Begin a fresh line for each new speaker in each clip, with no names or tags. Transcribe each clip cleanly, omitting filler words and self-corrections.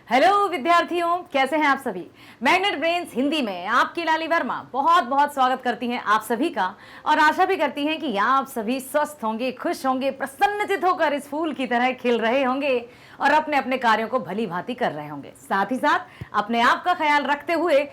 Hello विद्यार्थियों, कैसे हैं आप सभी। मैग्नेट ब्रेन्स हिंदी में आपकी लाली वर्मा बहुत बहुत स्वागत करती हैं आप सभी का और आशा भी करती हैं कि आप सभी स्वस्थ होंगे, खुश होंगे, प्रसन्नचित होकर इस फूल की तरह खिल रहे होंगे और अपने अपने कार्यों को भली भांति कर रहे होंगे। साथ ही साथ अपने आप का ख्याल रखते हुए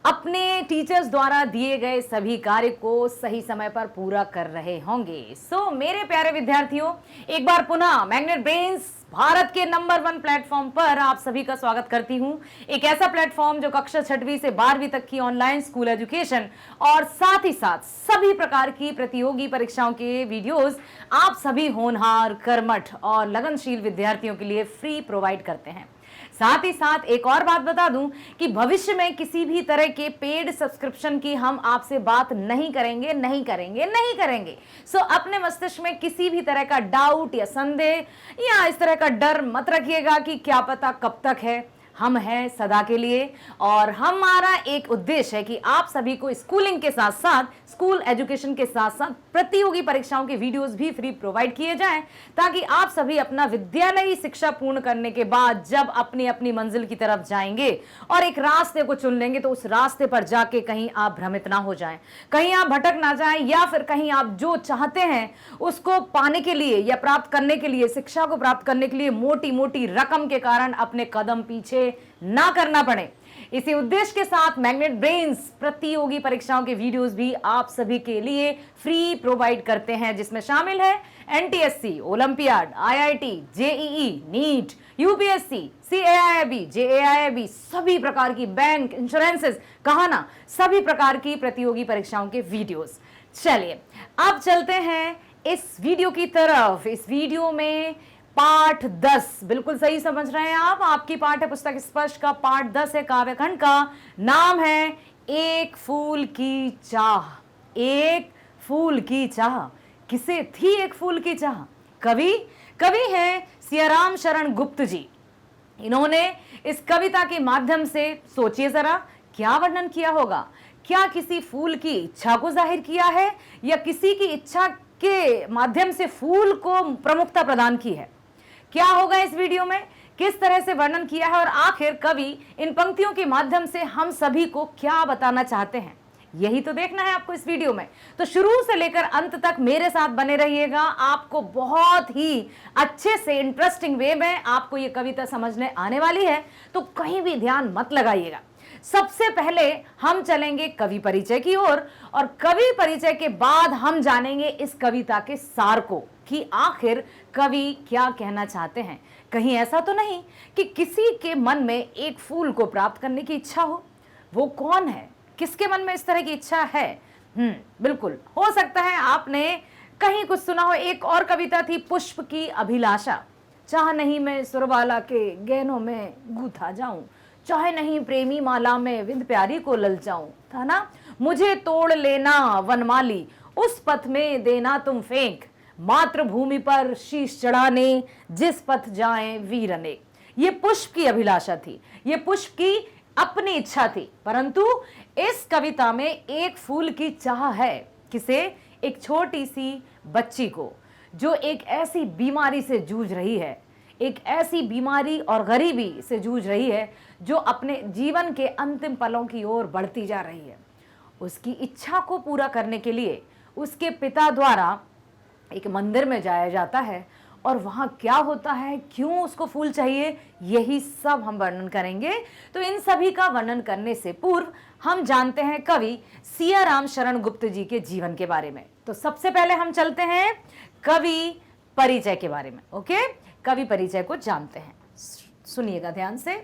अपने टीचर्स द्वारा दिए गए सभी कार्य को सही समय पर पूरा कर रहे होंगे। सो मेरे प्यारे विद्यार्थियों, एक बार पुनः मैग्नेट ब्रेन्स भारत के नंबर 1 प्लेटफॉर्म पर आप सभी का स्वागत करती हूं। एक ऐसा प्लेटफॉर्म जो कक्षा 6वीं से 12वीं तक की ऑनलाइन स्कूल एजुकेशन और साथ ही साथ सभी प्रकार की प्रतियोगी परीक्षाओं के वीडियोस आप सभी होनहार, कर्मठ और लगनशील विद्यार्थियों के लिए फ्री प्रोवाइड करते हैं। साथ ही साथ एक और बात बता दूं कि भविष्य में किसी भी तरह के पेड सब्सक्रिप्शन की हम आपसे बात नहीं करेंगे। सो अपने मस्तिष्क में किसी भी तरह का डाउट या संदेह या इस तरह का डर मत रखिएगा कि क्या पता कब तक है। हम हैं सदा के लिए और हमारा एक उद्देश्य है कि आप सभी को स्कूलिंग के साथ साथ स्कूल एजुकेशन के साथ साथ प्रतियोगी परीक्षाओं के वीडियोस भी फ्री प्रोवाइड किए जाएं, ताकि आप सभी अपना विद्यालयी शिक्षा पूर्ण करने के बाद जब अपनी अपनी मंजिल की तरफ जाएंगे और एक रास्ते को चुन लेंगे तो उस रास्ते पर जाके कहीं आप भ्रमित ना हो जाएं, कहीं आप भटक ना जाएं या फिर कहीं आप जो चाहते हैं उसको पाने के लिए या प्राप्त करने के लिए, शिक्षा को प्राप्त करने के लिए मोटी मोटी रकम के कारण अपने कदम पीछे ना करना पड़े। इसी उद्देश्य के साथ मैग्नेट ब्रेन्स प्रतियोगी परीक्षाओं के वीडियोस भी आप सभी के लिए फ्री प्रोवाइड करते हैं, जिसमें शामिल है NTSC, olympiad, IIT, JEE, NEET, UPSC, CAIIB, JAIIB, सभी प्रकार की बैंक, इंश्योरेंसेस, कहा ना, सभी प्रकार की प्रतियोगी परीक्षाओं के वीडियोस। चलिए अब चलते हैं इस वीडियो की तरफ। इस वीडियो में पाठ 10, बिल्कुल सही समझ रहे हैं आप, आपकी पाठ्य पुस्तक स्पर्श का पाठ 10 है। काव्यखंड का नाम है एक फूल की चाह। एक फूल की चाह। किसे थी एक फूल की चाह? कवि हैं सियाराम शरण गुप्त जी। इन्होंने इस कविता के माध्यम से सोचिए जरा क्या वर्णन किया होगा। क्या किसी फूल की इच्छा को जाहिर किया है या किसी की इच्छा के माध्यम से फूल को प्रमुखता प्रदान की है? क्या होगा इस वीडियो में, किस तरह से वर्णन किया है और आखिर कवि इन पंक्तियों के माध्यम से हम सभी को क्या बताना चाहते हैं, यही तो देखना है आपको इस वीडियो में। तो शुरू से लेकर अंत तक मेरे साथ बने रहिएगा। आपको बहुत ही अच्छे से इंटरेस्टिंग वे में आपको ये कविता समझने आने वाली है, तो कहीं भी ध्यान मत लगाइएगा। सबसे पहले हम चलेंगे कवि परिचय की ओर और कवि परिचय के बाद हम जानेंगे इस कविता के सार को कि आखिर कवि क्या कहना चाहते हैं। कहीं ऐसा तो नहीं कि किसी के मन में एक फूल को प्राप्त करने की इच्छा हो। वो कौन है, किसके मन में इस तरह की इच्छा है? बिल्कुल हो सकता है आपने कहीं कुछ सुना हो। एक और कविता थी पुष्प की अभिलाषा। चाह नहीं मैं सुरबाला के गहनों में गूथा जाऊं, चाहे नहीं प्रेमी माला में विंद प्यारी को ललचाऊं, था ना। मुझे तोड़ लेना वनमाली, उस पथ में देना तुम फेंक, मातृभूमि पर शीश चढ़ाने जिस पथ जाएं वीर अनेक। ये पुष्प की अभिलाषा थी, ये पुष्प की अपनी इच्छा थी, परंतु इस कविता में एक फूल की चाह है। किसे? एक छोटी सी बच्ची को जो एक ऐसी बीमारी से जूझ रही है, एक ऐसी बीमारी और गरीबी से जूझ रही है जो अपने जीवन के अंतिम पलों की ओर बढ़ती जा रही है। उसकी इच्छा को पूरा करने के लिए उसके पिता द्वारा एक मंदिर में जाया जाता है और वहाँ क्या होता है, क्यों उसको फूल चाहिए, यही सब हम वर्णन करेंगे। तो इन सभी का वर्णन करने से पूर्व हम जानते हैं कवि सियाराम शरण गुप्त जी के जीवन के बारे में। तो सबसे पहले हम चलते हैं कवि परिचय के बारे में। ओके, कवि परिचय को जानते हैं, सुनिएगा ध्यान से।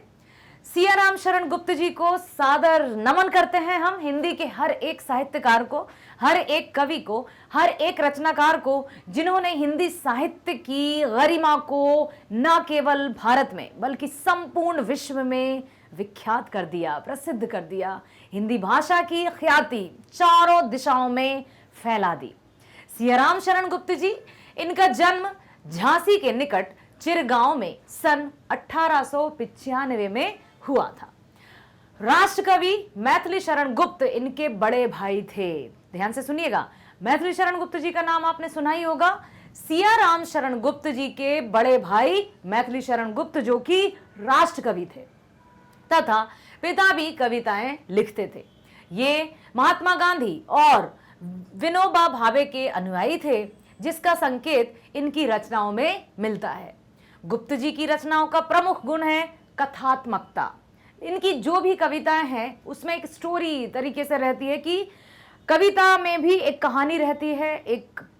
सियाराम शरण गुप्त जी को सादर नमन करते हैं हम। हिंदी के हर एक साहित्यकार को, हर एक कवि को, हर एक रचनाकार को, जिन्होंने हिंदी साहित्य की गरिमा को न केवल भारत में बल्कि संपूर्ण विश्व में विख्यात कर दिया, प्रसिद्ध कर दिया, हिंदी भाषा की ख्याति चारों दिशाओं में फैला दी। सियाराम शरण गुप्त जी, इनका जन्म झांसी के निकट चिरगांव में सन 1895 में हुआ था। राष्ट्रकवि मैथिली शरण गुप्त इनके बड़े भाई थे। ध्यान से सुनिएगा, मैथिली शरण गुप्त जी का नाम आपने सुना ही होगा। सियाराम शरण गुप्त जी के बड़े भाई मैथिली शरण गुप्त जो कि राष्ट्रकवि थे। तथा पिता भी कविताएं लिखते थे। ये महात्मा गांधी और विनोबा भावे के अनुयायी थे, जिसका संकेत इनकी रचनाओं में मिलता है। गुप्त जी की रचनाओं का प्रमुख गुण है कथात्मकता। इनकी जो भी कविताएं हैं उसमें एक स्टोरी तरीके से रहती है कि कविता में भी एक कहानी रहती है,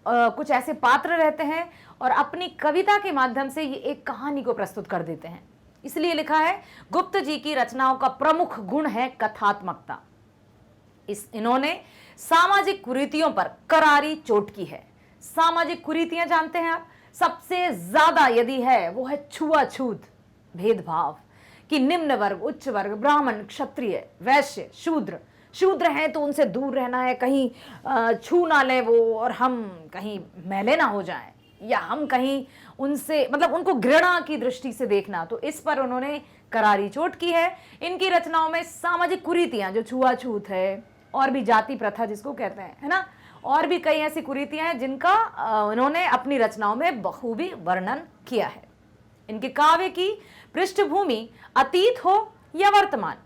कुछ ऐसे पात्र रहते हैं और अपनी कविता के माध्यम से ये एक कहानी को प्रस्तुत कर देते हैं। इसलिए लिखा है गुप्त जी की रचनाओं का प्रमुख गुण है कथात्मकता। इन्होंने सामाजिक कुरीतियों पर करारी चोट की है। सामाजिक कुरीतियां जानते हैं आप, सबसे ज्यादा यदि है वो है छुआछूत, भेदभाव कि निम्न वर्ग, उच्च वर्ग, ब्राह्मण, क्षत्रिय, वैश्य, शूद्र हैं तो उनसे दूर रहना है, कहीं छू ना ले वो और हम कहीं मैले ना हो जाएं, या हम कहीं उनसे मतलब उनको घृणा की दृष्टि से देखना। तो इस पर उन्होंने करारी चोट की है। इनकी रचनाओं में सामाजिक कुरीतियां जो छुआछूत है और भी जाति प्रथा जिसको कहते हैं, है ना, और भी कई ऐसी कुरीतियां हैं जिनका उन्होंने अपनी रचनाओं में बखूबी वर्णन किया है। इनके काव्य की पृष्ठभूमि अतीत हो या वर्तमान,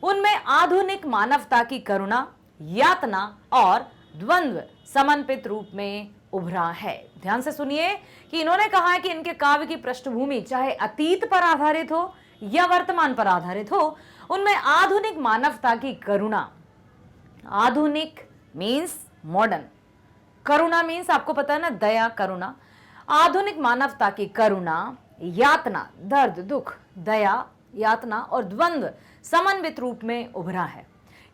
उनमें आधुनिक मानवता की करुणा, यातना और द्वंद्व समन्वित रूप में उभरा है। ध्यान से सुनिए कि इन्होंने कहा है कि इनके काव्य की पृष्ठभूमि चाहे अतीत पर आधारित हो या वर्तमान पर आधारित हो, उनमें आधुनिक मानवता की करुणा, आधुनिक मीन्स मॉडर्न, करुणा मीन्स आपको पता है ना, दया, करुणा, आधुनिक मानवता की करुणा, यातना, दर्द, दुख, दया, यातना और द्वंद्व समन्वित रूप में उभरा है।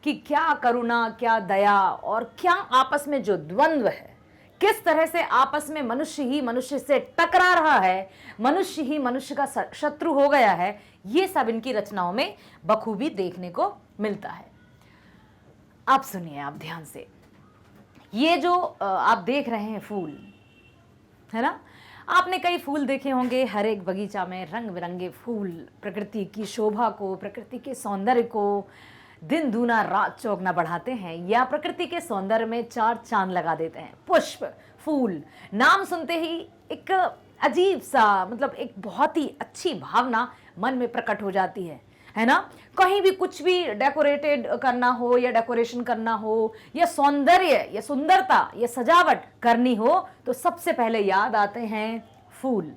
कि क्या करुणा, क्या दया और क्या आपस में जो द्वंद्व है, किस तरह से आपस में मनुष्य ही मनुष्य से टकरा रहा है, मनुष्य ही मनुष्य का शत्रु हो गया है, ये सब इनकी रचनाओं में बखूबी देखने को मिलता है। आप सुनिए, आप ध्यान से, ये जो आप देख रहे हैं फूल, है ना, आपने कई फूल देखे होंगे। हर एक बगीचा में रंग बिरंगे फूल प्रकृति की शोभा को, प्रकृति के सौंदर्य को दिन दूना रात चौगुना बढ़ाते हैं, या प्रकृति के सौंदर्य में चार चांद लगा देते हैं। पुष्प, फूल, नाम सुनते ही एक अजीब सा मतलब एक बहुत ही अच्छी भावना मन में प्रकट हो जाती है ना। कहीं भी कुछ भी डेकोरेटेड करना हो या डेकोरेशन करना हो या सौंदर्य या सुंदरता या सजावट करनी हो तो सबसे पहले याद आते हैं फूल,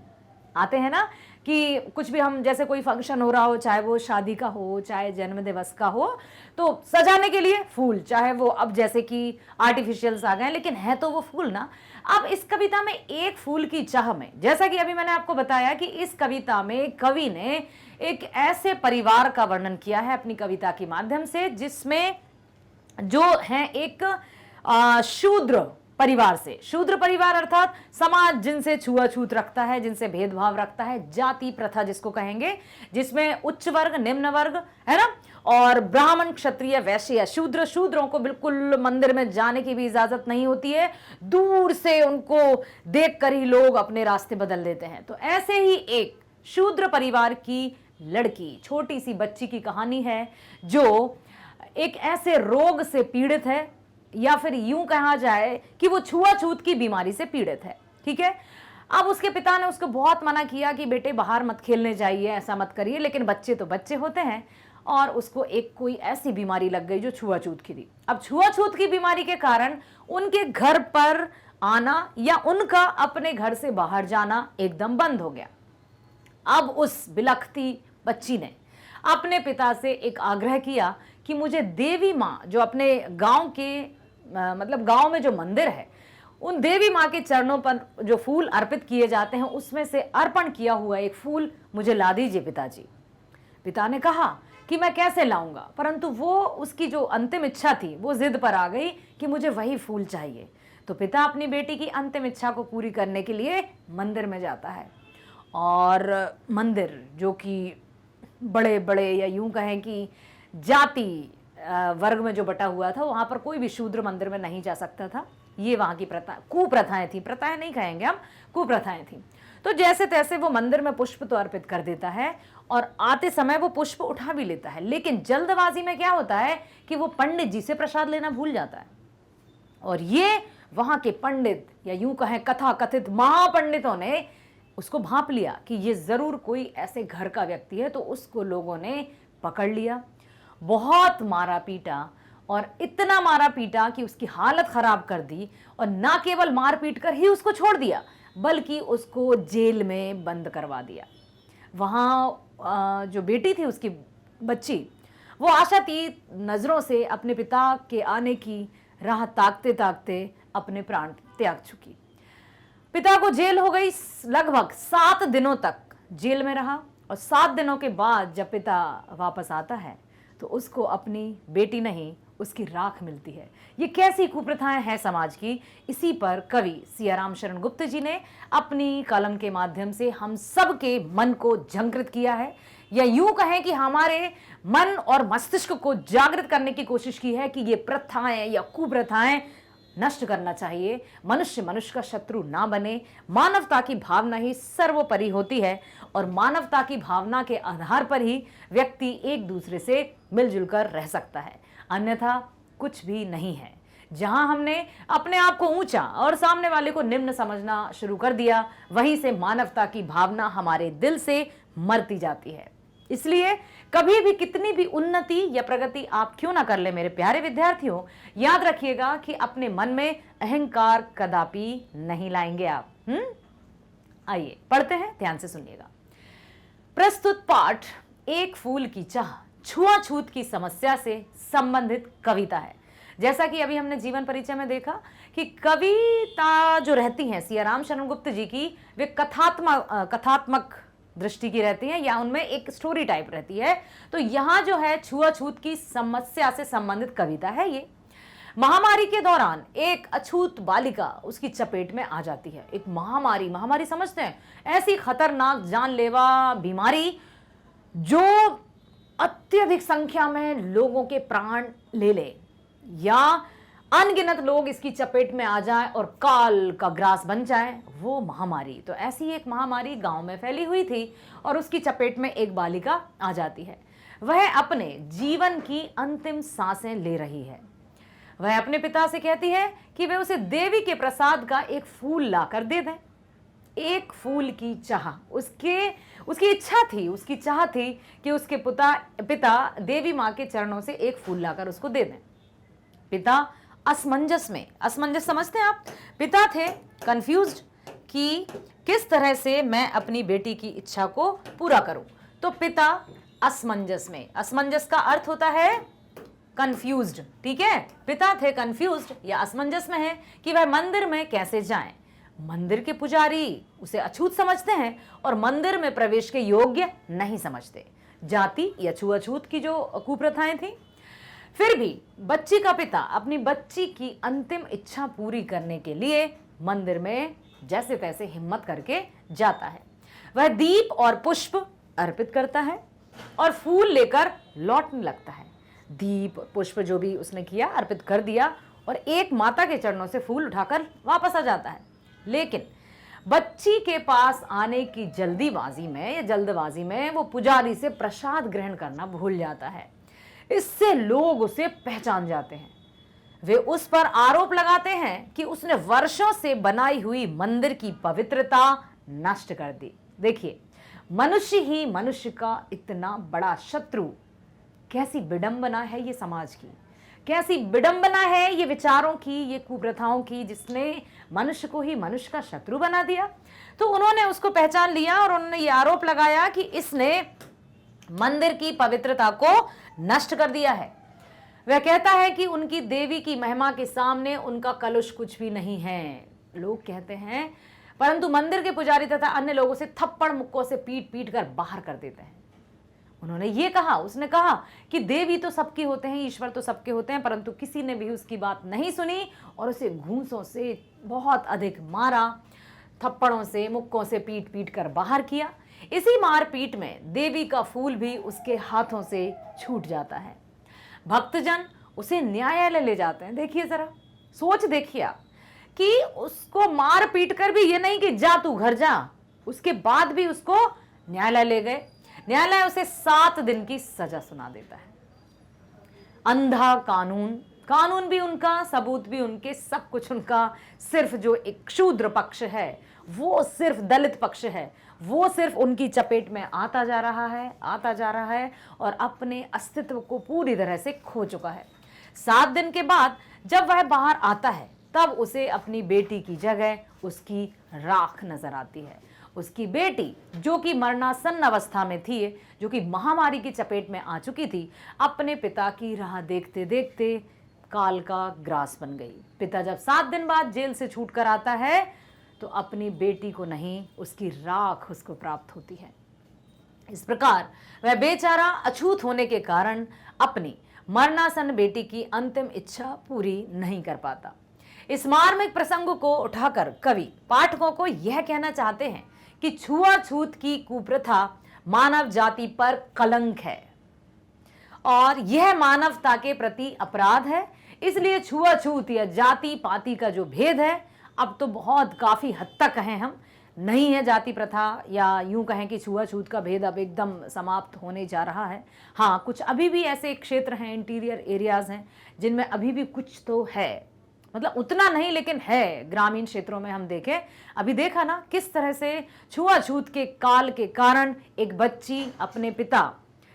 आते हैं ना। कि कुछ भी हम जैसे कोई फंक्शन हो रहा हो, चाहे वो शादी का हो चाहे जन्म दिवस का हो, तो सजाने के लिए फूल, चाहे वो अब जैसे कि आर्टिफिशियल्स आ गए, लेकिन है तो वो फूल ना। अब इस कविता में एक फूल की चाह में, जैसा कि अभी मैंने आपको बताया कि इस कविता में कवि ने एक ऐसे परिवार का वर्णन किया है अपनी कविता के माध्यम से, जिसमें जो है एक शूद्र परिवार से, शूद्र परिवार अर्थात समाज जिनसे छुआछूत रखता है, जिनसे भेदभाव रखता है, जाति प्रथा जिसको कहेंगे, जिसमें उच्च वर्ग, निम्न वर्ग, है ना, और ब्राह्मण, क्षत्रिय, वैश्य या शूद्र। शूद्रों को बिल्कुल मंदिर में जाने की भी इजाजत नहीं होती है, दूर से उनको देखकर ही लोग अपने रास्ते बदल देते हैं। तो ऐसे ही एक शूद्र परिवार की लड़की, छोटी सी बच्ची की कहानी है जो एक ऐसे रोग से पीड़ित है, या फिर यूं कहा जाए कि वो छुआछूत की बीमारी से पीड़ित है। ठीक है, अब उसके पिता ने उसको बहुत मना किया कि बेटे बाहर मत खेलने जाइए, ऐसा मत करिए, लेकिन बच्चे तो बच्चे होते हैं, और उसको एक कोई ऐसी बीमारी लग गई जो छुआछूत की थी। अब छुआछूत की बीमारी के कारण उनके घर पर आना या उनका अपने घर से बाहर जाना एकदम बंद हो गया। अब उस बिलखती बच्ची ने अपने पिता से एक आग्रह किया कि मुझे देवी माँ, जो अपने गांव के मतलब गांव में जो मंदिर है, उन देवी माँ के चरणों पर जो फूल अर्पित किए जाते हैं उसमें से अर्पण किया हुआ एक फूल मुझे ला दीजिए पिताजी। पिता ने कहा कि मैं कैसे लाऊंगा, परंतु वो उसकी जो अंतिम इच्छा थी वो जिद पर आ गई कि मुझे वही फूल चाहिए। तो पिता अपनी बेटी की अंतिम इच्छा को पूरी करने के लिए मंदिर में जाता है, और मंदिर जो कि बड़े बड़े या यूं कहें कि जाति वर्ग में जो बटा हुआ था, वहां पर कोई भी शूद्र मंदिर में नहीं जा सकता था। ये वहां की प्रथा, कुप्रथाएं थी, प्रथाएं नहीं कहेंगे हम, कुप्रथाएं थी। तो जैसे तैसे वो मंदिर में पुष्प तो अर्पित कर देता है, और आते समय वो पुष्प उठा भी लेता है, लेकिन जल्दबाजी में क्या होता है कि वो पंडित जी से प्रसाद लेना भूल जाता है। और ये वहां के पंडित या यूं कहें कथा कथित महापंडितों ने उसको भांप लिया कि ये जरूर कोई ऐसे घर का व्यक्ति है, तो उसको लोगों ने पकड़ लिया, बहुत मारा पीटा और इतना मारा पीटा कि उसकी हालत खराब कर दी। और ना केवल मार पीट कर ही उसको छोड़ दिया बल्कि उसको जेल में बंद करवा दिया। वहाँ जो बेटी थी उसकी बच्ची, वो आशातीत नज़रों से अपने पिता के आने की राह ताकते ताकते अपने प्राण त्याग चुकी। पिता को जेल हो गई, लगभग 7 दिनों तक जेल में रहा। और 7 दिनों के बाद जब पिता वापस आता है तो उसको अपनी बेटी नहीं, उसकी राख मिलती है। ये कैसी कुप्रथाएं हैं समाज की, इसी पर कवि सियाराम शरण गुप्त जी ने अपनी कलम के माध्यम से हम सब के मन को झंकृत किया है, या यूं कहें कि हमारे मन और मस्तिष्क को जागृत करने की कोशिश की है कि ये प्रथाएं या कुप्रथाएं नष्ट करना चाहिए। मनुष्य मनुष्य का शत्रु ना बने, मानवता की भावना ही सर्वोपरि होती है और मानवता की भावना के आधार पर ही व्यक्ति एक दूसरे से मिलजुल कर रह सकता है, अन्यथा कुछ भी नहीं है। जहां हमने अपने आप को ऊंचा और सामने वाले को निम्न समझना शुरू कर दिया, वहीं से मानवता की भावना हमारे दिल से मरती जाती है। इसलिए कभी भी कितनी भी उन्नति या प्रगति आप क्यों ना कर ले मेरे प्यारे विद्यार्थियों, याद रखिएगा कि अपने मन में अहंकार कदापि नहीं लाएंगे आप। आइए पढ़ते हैं, ध्यान से सुनिएगा। प्रस्तुत पाठ एक फूल की चाह छुआछूत की समस्या से संबंधित कविता है। जैसा कि अभी हमने जीवन परिचय में देखा कि कविता जो रहती है सियाराम शरण गुप्त जी की, वे कथात्मक दृष्टि की रहती है या उनमें एक स्टोरी टाइप रहती है। तो यहाँ जो है छुआछूत की समस्या से संबंधित कविता है। ये महामारी के दौरान एक अछूत बालिका उसकी चपेट में आ जाती है। एक महामारी समझते हैं, ऐसी खतरनाक जानलेवा बीमारी जो अत्यधिक संख्या में लोगों के प्राण ले ले या अनगिनत लोग इसकी चपेट में आ जाए और काल का ग्रास बन जाए, वो महामारी। तो ऐसी एक महामारी गांव में फैली हुई थी और उसकी चपेट में एक बालिका आ जाती है। वह अपने जीवन की अंतिम सांसें ले रही है। वह अपने पिता से कहती है कि वे उसे देवी के प्रसाद का एक फूल लाकर दे दें। एक फूल की चाह, उसकी इच्छा थी, उसकी चाह थी कि उसके पिता देवी माँ के चरणों से एक फूल लाकर उसको दे दें। पिता असमंजस समझते हैं आप? पिता थे कंफ्यूज्ड कि किस तरह से मैं अपनी बेटी की इच्छा को पूरा करूं। तो पिता असमंजस का अर्थ होता है कंफ्यूज्ड, ठीक है। पिता थे कंफ्यूज्ड या असमंजस में है कि वह मंदिर में कैसे जाएं। मंदिर के पुजारी उसे अछूत समझते हैं और मंदिर में प्रवेश के योग्य नहीं समझते। जाति या छुआछूत की जो कुप्रथाएं थी। फिर भी बच्ची का पिता अपनी बच्ची की अंतिम इच्छा पूरी करने के लिए मंदिर में जैसे तैसे हिम्मत करके जाता है। वह दीप और पुष्प अर्पित करता है और फूल लेकर लौटने लगता है। दीप पुष्प जो भी उसने किया अर्पित कर दिया और एक माता के चरणों से फूल उठाकर वापस आ जाता है। लेकिन बच्ची के पास आने की जल्दबाजी में वो पुजारी से प्रसाद ग्रहण करना भूल जाता है। इससे लोग उसे पहचान जाते हैं। वे उस पर आरोप लगाते हैं कि उसने वर्षों से बनाई हुई मंदिर की पवित्रता नष्ट कर दी। देखिए, मनुष्य ही मनुष्य का इतना बड़ा शत्रु। कैसी विडंबना है ये समाज की, कैसी विडंबना है ये विचारों की, ये कुप्रथाओं की, जिसने मनुष्य को ही मनुष्य का शत्रु बना दिया। तो उन्होंने उसको पहचान लिया और उन्होंने ये आरोप लगाया कि इसने मंदिर की पवित्रता को नष्ट कर दिया है। वह कहता है कि उनकी देवी की महिमा के सामने उनका कलुष कुछ भी नहीं है, लोग कहते हैं, परंतु मंदिर के पुजारी तथा अन्य लोगों से थप्पड़ मुक्कों से पीट पीट कर बाहर कर देते हैं। उसने कहा कि देवी तो सबके होते हैं, ईश्वर तो सबके होते हैं, परंतु किसी ने भी उसकी बात नहीं सुनी और उसे घूंसों से बहुत अधिक मारा, थप्पड़ों से मुक्कों से पीट पीट कर बाहर किया। इसी मारपीट में देवी का फूल भी उसके हाथों से छूट जाता है। भक्तजन उसे न्यायालय ले जाते हैं। देखिए जरा, सोच देखिए आप कि उसको मार पीट कर भी ये नहीं कि जा तू घर जा, उसके बाद भी उसको न्यायालय ले गए। न्यायालय उसे 7 दिन की सजा सुना देता है। अंधा कानून भी उनका, सबूत भी उनके, सब कुछ उनका। सिर्फ जो एक क्षुद्र पक्ष है, वो सिर्फ दलित पक्ष है, वो सिर्फ उनकी चपेट में आता जा रहा है, आता जा रहा है और अपने अस्तित्व को पूरी तरह से खो चुका है। 7 दिन के बाद जब वह बाहर आता है तब उसे अपनी बेटी की जगह उसकी राख नजर आती है। उसकी बेटी जो कि मरणासन्न अवस्था में थी, जो कि महामारी की चपेट में आ चुकी थी, अपने पिता की राह देखते देखते काल का ग्रास बन गई। पिता जब 7 दिन बाद जेल से छूट कर आता है तो अपनी बेटी को नहीं, उसकी राख उसको प्राप्त होती है। इस प्रकार वह बेचारा अछूत होने के कारण अपनी मरणासन्न बेटी की अंतिम इच्छा पूरी नहीं कर पाता। इस मार्मिक प्रसंग को उठाकर कवि पाठकों को यह कहना चाहते हैं कि छुआछूत की कुप्रथा मानव जाति पर कलंक है और यह मानवता के प्रति अपराध है। इसलिए छुआछूत या जाति पाति का जो भेद है, अब तो बहुत काफी हद तक कहें हम, नहीं है जाति प्रथा, या यूं कहें कि छुआछूत का भेद अब एकदम समाप्त होने जा रहा है। हाँ, कुछ अभी भी ऐसे क्षेत्र हैं, इंटीरियर एरियाज हैं, जिनमें अभी भी कुछ तो है, मतलब उतना नहीं लेकिन है। ग्रामीण क्षेत्रों में हम देखें, अभी देखा ना किस तरह से छुआछूत के काल के कारण एक बच्ची अपने पिता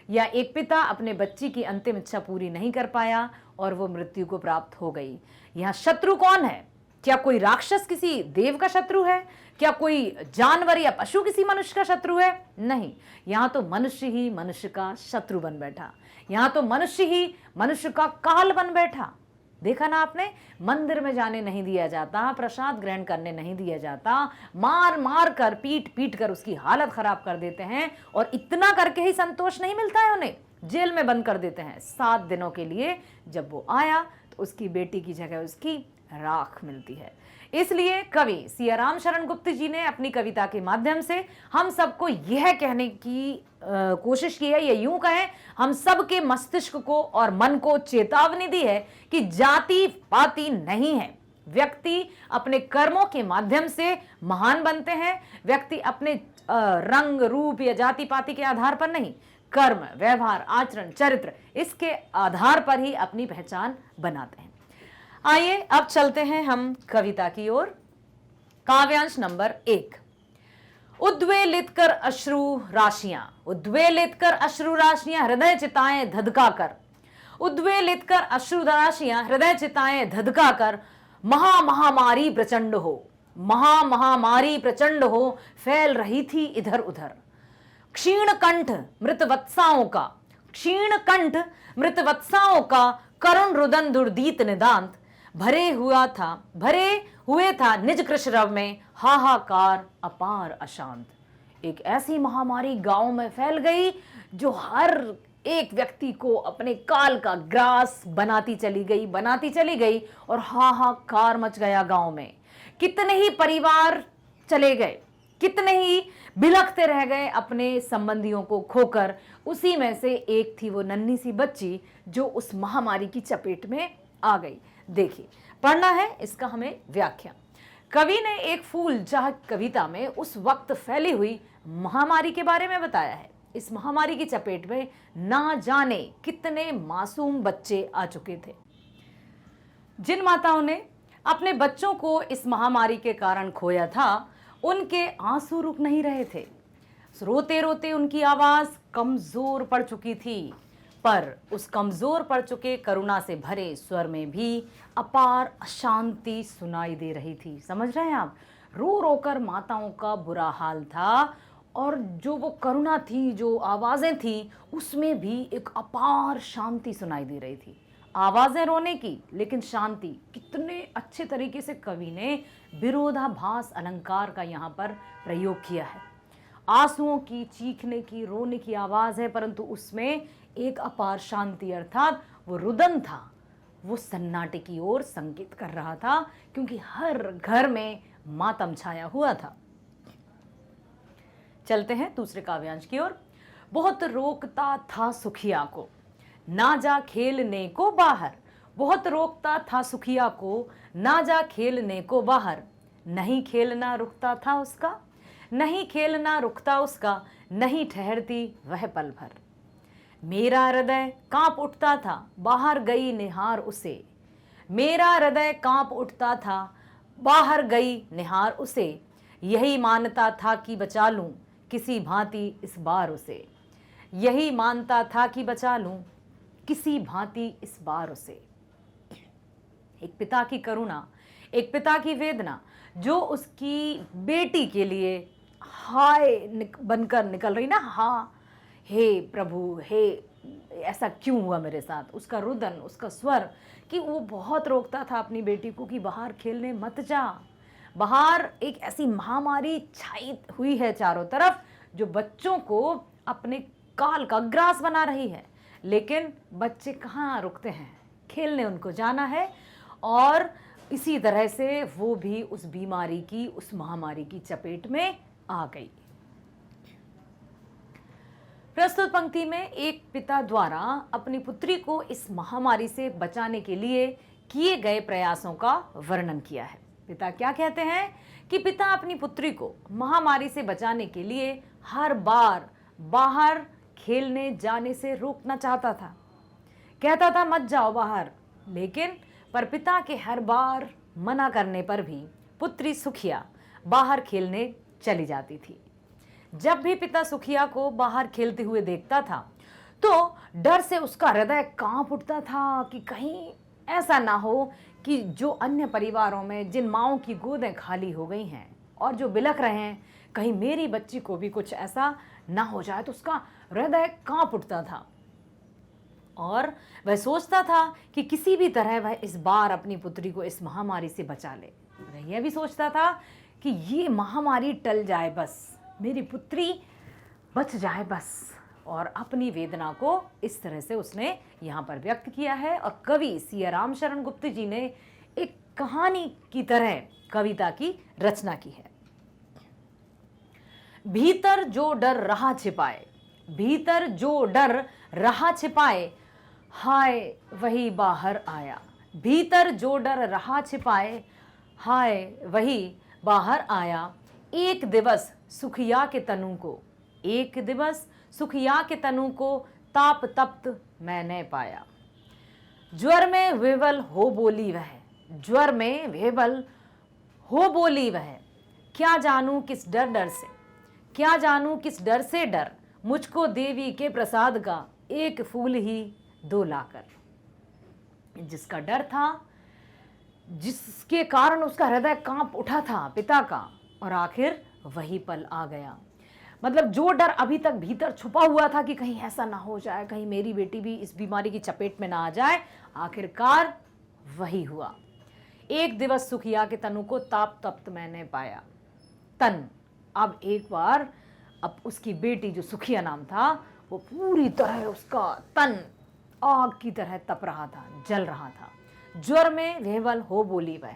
या एक पिता अपने बच्ची की अंतिम इच्छा पूरी नहीं कर पाया और वो मृत्यु को प्राप्त हो गई। यहाँ शत्रु कौन है? क्या कोई राक्षस किसी देव का शत्रु है? क्या कोई जानवर या पशु किसी मनुष्य का शत्रु है? नहीं, यहाँ तो मनुष्य ही मनुष्य का शत्रु बन बैठा। यहाँ तो मनुष्य ही मनुष्य का काल बन बैठा। देखा ना आपने, मंदिर में जाने नहीं दिया जाता, प्रसाद ग्रहण करने नहीं दिया जाता, मार मार कर पीट पीट कर उसकी हालत खराब कर देते हैं और इतना करके ही संतोष नहीं मिलता है, उन्हें जेल में बंद कर देते हैं 7 दिनों के लिए। जब वो आया तो उसकी बेटी की जगह उसकी राख मिलती है। इसलिए कवि सिया राम शरण गुप्त जी ने अपनी कविता के माध्यम से हम सबको यह कहने की कोशिश की है, या यूं कहें हम सबके मस्तिष्क को और मन को चेतावनी दी है कि जाति पाति नहीं है। व्यक्ति अपने कर्मों के माध्यम से महान बनते हैं। व्यक्ति अपने रंग रूप या जाति पाति के आधार पर नहीं, कर्म व्यवहार आचरण चरित्र, इसके आधार पर ही अपनी पहचान बनाते हैं। आइए अब चलते हैं हम कविता की ओर। काव्यांश नंबर 1। उद्वेलित कर अश्रु राशियां, उद्वेलित कर अश्रु राशियां हृदय चिताएं धधका कर, उद्वेलित कर अश्रु राशियां हृदय चिताएं धधका कर, महामारी प्रचंड हो, महामारी प्रचंड हो फैल रही थी इधर उधर। क्षीण कंठ मृतवत्साओं का, क्षीण कंठ मृतवत्साओं का करुण रुदन दुर्दीत निदांत, भरे हुए था निज कृशरव में हाहाकार अपार अशांत। एक ऐसी महामारी गांव में फैल गई जो हर एक व्यक्ति को अपने काल का ग्रास बनाती चली गई और हाहाकार मच गया गांव में। कितने ही परिवार चले गए, कितने ही बिलखते रह गए अपने संबंधियों को खोकर। उसी में से एक थी वो नन्ही सी बच्ची जो उस महामारी की चपेट में आ गई। देखिए, पढ़ना है इसका हमें व्याख्या। कवि ने एक फूल चाह कविता में उस वक्त फैली हुई महामारी के बारे में बताया है। इस महामारी की चपेट में ना जाने कितने मासूम बच्चे आ चुके थे। जिन माताओं ने अपने बच्चों को इस महामारी के कारण खोया था, उनके आंसू रुक नहीं रहे थे। रोते रोते उनकी आवाज कमजोर पड़ चुकी थी, पर उस कमजोर पड़ चुके करुणा से भरे स्वर में भी अपार अशांति सुनाई दे रही थी। समझ रहे हैं आप? रो रो कर माताओं का बुरा हाल था और जो वो करुणा थी, जो आवाजें थी, उसमें भी एक अपार शांति सुनाई दे रही थी। आवाजें रोने की, लेकिन शांति। कितने अच्छे तरीके से कवि ने विरोधाभास अलंकार का यहाँ पर प्रयोग किया है। आंसुओं की, चीखने की, रोने की आवाज है, परंतु उसमें एक अपार शांति, अर्थात वो रुदन था, वो सन्नाटे की ओर संकेत कर रहा था, क्योंकि हर घर में मातम छाया हुआ था। चलते हैं दूसरे काव्यांश की ओर। बहुत रोकता था सुखिया को, ना जा खेलने को बाहर, बहुत रोकता था सुखिया को, ना जा खेलने को बाहर। नहीं खेलना रुकता था उसका, नहीं खेलना रुकता उसका, नहीं ठहरती वह पल भर। मेरा हृदय कांप उठता था बाहर गई निहार उसे, मेरा हृदय कांप उठता था बाहर गई निहार उसे। यही मानता था कि बचा लूं, किसी भांति इस बार उसे, यही मानता था कि बचा लूं किसी भांति इस बार उसे। एक पिता की करुणा, एक पिता की वेदना जो उसकी बेटी के लिए हाय बनकर निकल रही ना, हाँ हे प्रभु, हे ऐसा क्यों हुआ मेरे साथ, उसका रुदन, उसका स्वर, कि वो बहुत रोकता था अपनी बेटी को कि बाहर खेलने मत जा। बाहर एक ऐसी महामारी छाई हुई है चारों तरफ जो बच्चों को अपने काल का ग्रास बना रही है, लेकिन बच्चे कहाँ रुकते हैं, खेलने उनको जाना है। और इसी तरह से वो भी उस बीमारी की, उस महामारी की चपेट में आ गई। प्रस्तुत पंक्ति में एक पिता द्वारा अपनी पुत्री को इस महामारी से बचाने के लिए किए गए प्रयासों का वर्णन किया है। पिता क्या कहते हैं कि पिता अपनी पुत्री को महामारी से बचाने के लिए हर बार बाहर खेलने जाने से रोकना चाहता था। कहता था मत जाओ बाहर, लेकिन पर पिता के हर बार मना करने पर भी पुत्री सुखिया बाहर खेलने चली जाती थी। जब भी पिता सुखिया को बाहर खेलते हुए देखता था तो डर से उसका हृदय कांप उठता था कि कहीं ऐसा ना हो कि जो अन्य परिवारों में जिन माओं की गोदें खाली हो गई हैं और जो बिलख रहे हैं, कहीं मेरी बच्ची को भी कुछ ऐसा ना हो जाए। तो उसका हृदय कांप उठता था और वह सोचता था कि किसी भी तरह वह इस बार अपनी पुत्री को इस महामारी से बचा ले। वह यह भी सोचता था कि ये महामारी टल जाए, बस मेरी पुत्री बच जाए बस। और अपनी वेदना को इस तरह से उसने यहाँ पर व्यक्त किया है। और कवि सिया राम शरण गुप्त जी ने एक कहानी की तरह कविता की रचना की है। भीतर जो डर रहा छिपाए, भीतर जो डर रहा छिपाए, हाय वही बाहर आया। भीतर जो डर रहा छिपाए, हाय वही बाहर आया। एक दिवस सुखिया के तनु को, एक दिवस सुखिया के तनु को ताप तप्त मैंने पाया। ज्वर में विवल हो बोली वह, ज्वर में विवल हो बोली वह, क्या जानूं किस डर डर से, क्या जानूं किस डर से डर, मुझको देवी के प्रसाद का एक फूल ही दो लाकर। जिसका डर था, जिसके कारण उसका हृदय कांप उठा था पिता का, और आखिर वही पल आ गया। मतलब जो डर अभी तक भीतर छुपा हुआ था कि कहीं ऐसा ना हो जाए, कहीं मेरी बेटी भी इस बीमारी की चपेट में ना आ जाए, आखिरकार वही हुआ। एक दिवस सुखिया के तनु को ताप तप्त मैंने पाया। तन, अब एक बार, अब उसकी बेटी जो सुखिया नाम था, वो पूरी तरह उसका तन आग की तरह तप रहा था, जल रहा था। ज्वर में वेवल हो बोली वह,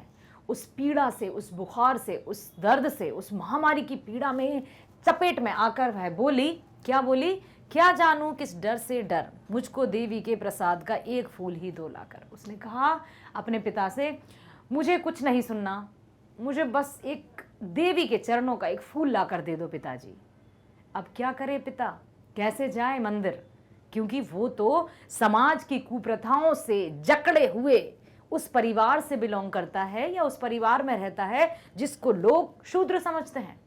उस पीड़ा से, उस बुखार से, उस दर्द से, उस महामारी की पीड़ा में चपेट में आकर वह बोली, क्या बोली, क्या जानूं किस डर से डर, मुझको देवी के प्रसाद का एक फूल ही दो लाकर। उसने कहा अपने पिता से, मुझे कुछ नहीं सुनना, मुझे बस एक देवी के चरणों का एक फूल लाकर दे दो पिताजी। अब क्या करे पिता, कैसे जाए मंदिर, क्योंकि वो तो समाज की कुप्रथाओं से जकड़े हुए उस परिवार से बिलोंग करता है, या उस परिवार में रहता है जिसको लोग शूद्र समझते हैं।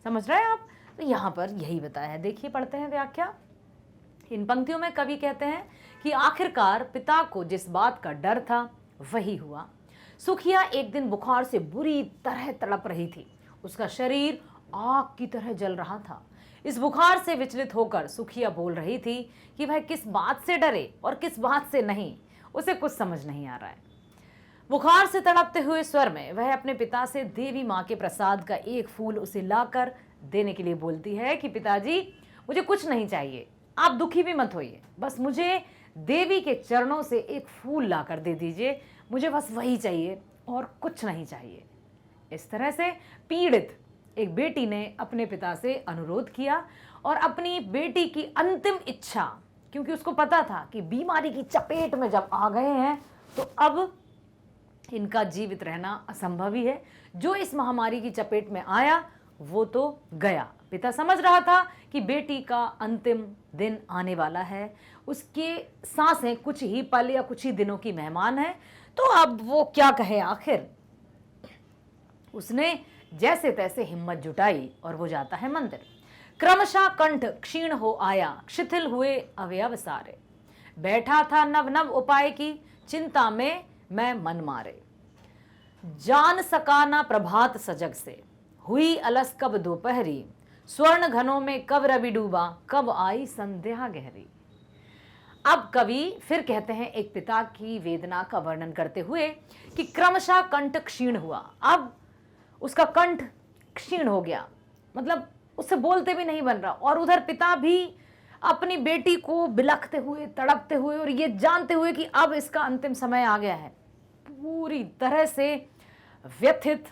समझ रहे हैं आप? तो यहाँ पर यही बताया है। देखिए, पढ़ते हैं व्याख्या। इन पंक्तियों में कवि कहते हैं कि आखिरकार पिता को जिस बात का डर था वही हुआ। सुखिया एक दिन बुखार से बुरी तरह तड़प रही थी, उसका शरीर आग की तरह जल रहा था। इस बुखार से विचलित होकर सुखिया बोल रही थी कि वह किस बात से डरे और किस बात से नहीं, उसे कुछ समझ नहीं आ रहा है। बुखार से तड़पते हुए स्वर में वह अपने पिता से देवी माँ के प्रसाद का एक फूल उसे लाकर देने के लिए बोलती है कि पिताजी, मुझे कुछ नहीं चाहिए, आप दुखी भी मत होइए, बस मुझे देवी के चरणों से एक फूल लाकर दे दीजिए, मुझे बस वही चाहिए और कुछ नहीं चाहिए। इस तरह से पीड़ित एक बेटी ने अपने पिता से अनुरोध किया और अपनी बेटी की अंतिम इच्छा, क्योंकि उसको पता था कि बीमारी की चपेट में जब आ गए हैं तो अब इनका जीवित रहना असंभव ही है। जो इस महामारी की चपेट में आया वो तो गया। पिता समझ रहा था कि बेटी का अंतिम दिन आने वाला है, उसके सांसें कुछ ही पल या कुछ ही दिनों की मेहमान है, तो अब वो क्या कहे आखिर। उसने जैसे तैसे हिम्मत जुटाई और वो जाता है मंदिर। क्रमशः कंठ क्षीण हो आया, शिथिल हुए अवयव सारे। बैठा था नव नव उपाय की, चिंता में मैं मन मारे। जान सका ना प्रभात सजग से, हुई अलस कब दोपहरी। स्वर्ण घनों में कब रवि डूबा, कब आई संध्या गहरी। अब कवि फिर कहते हैं एक पिता की वेदना का वर्णन करते हुए कि क्रमशः कंठ क्षीण हुआ। अब उसका कंठ क्षीण हो गया, मतलब उससे बोलते भी नहीं बन रहा, और उधर पिता भी अपनी बेटी को बिलखते हुए, तड़पते हुए और ये जानते हुए कि अब इसका अंतिम समय आ गया है, पूरी तरह से व्यथित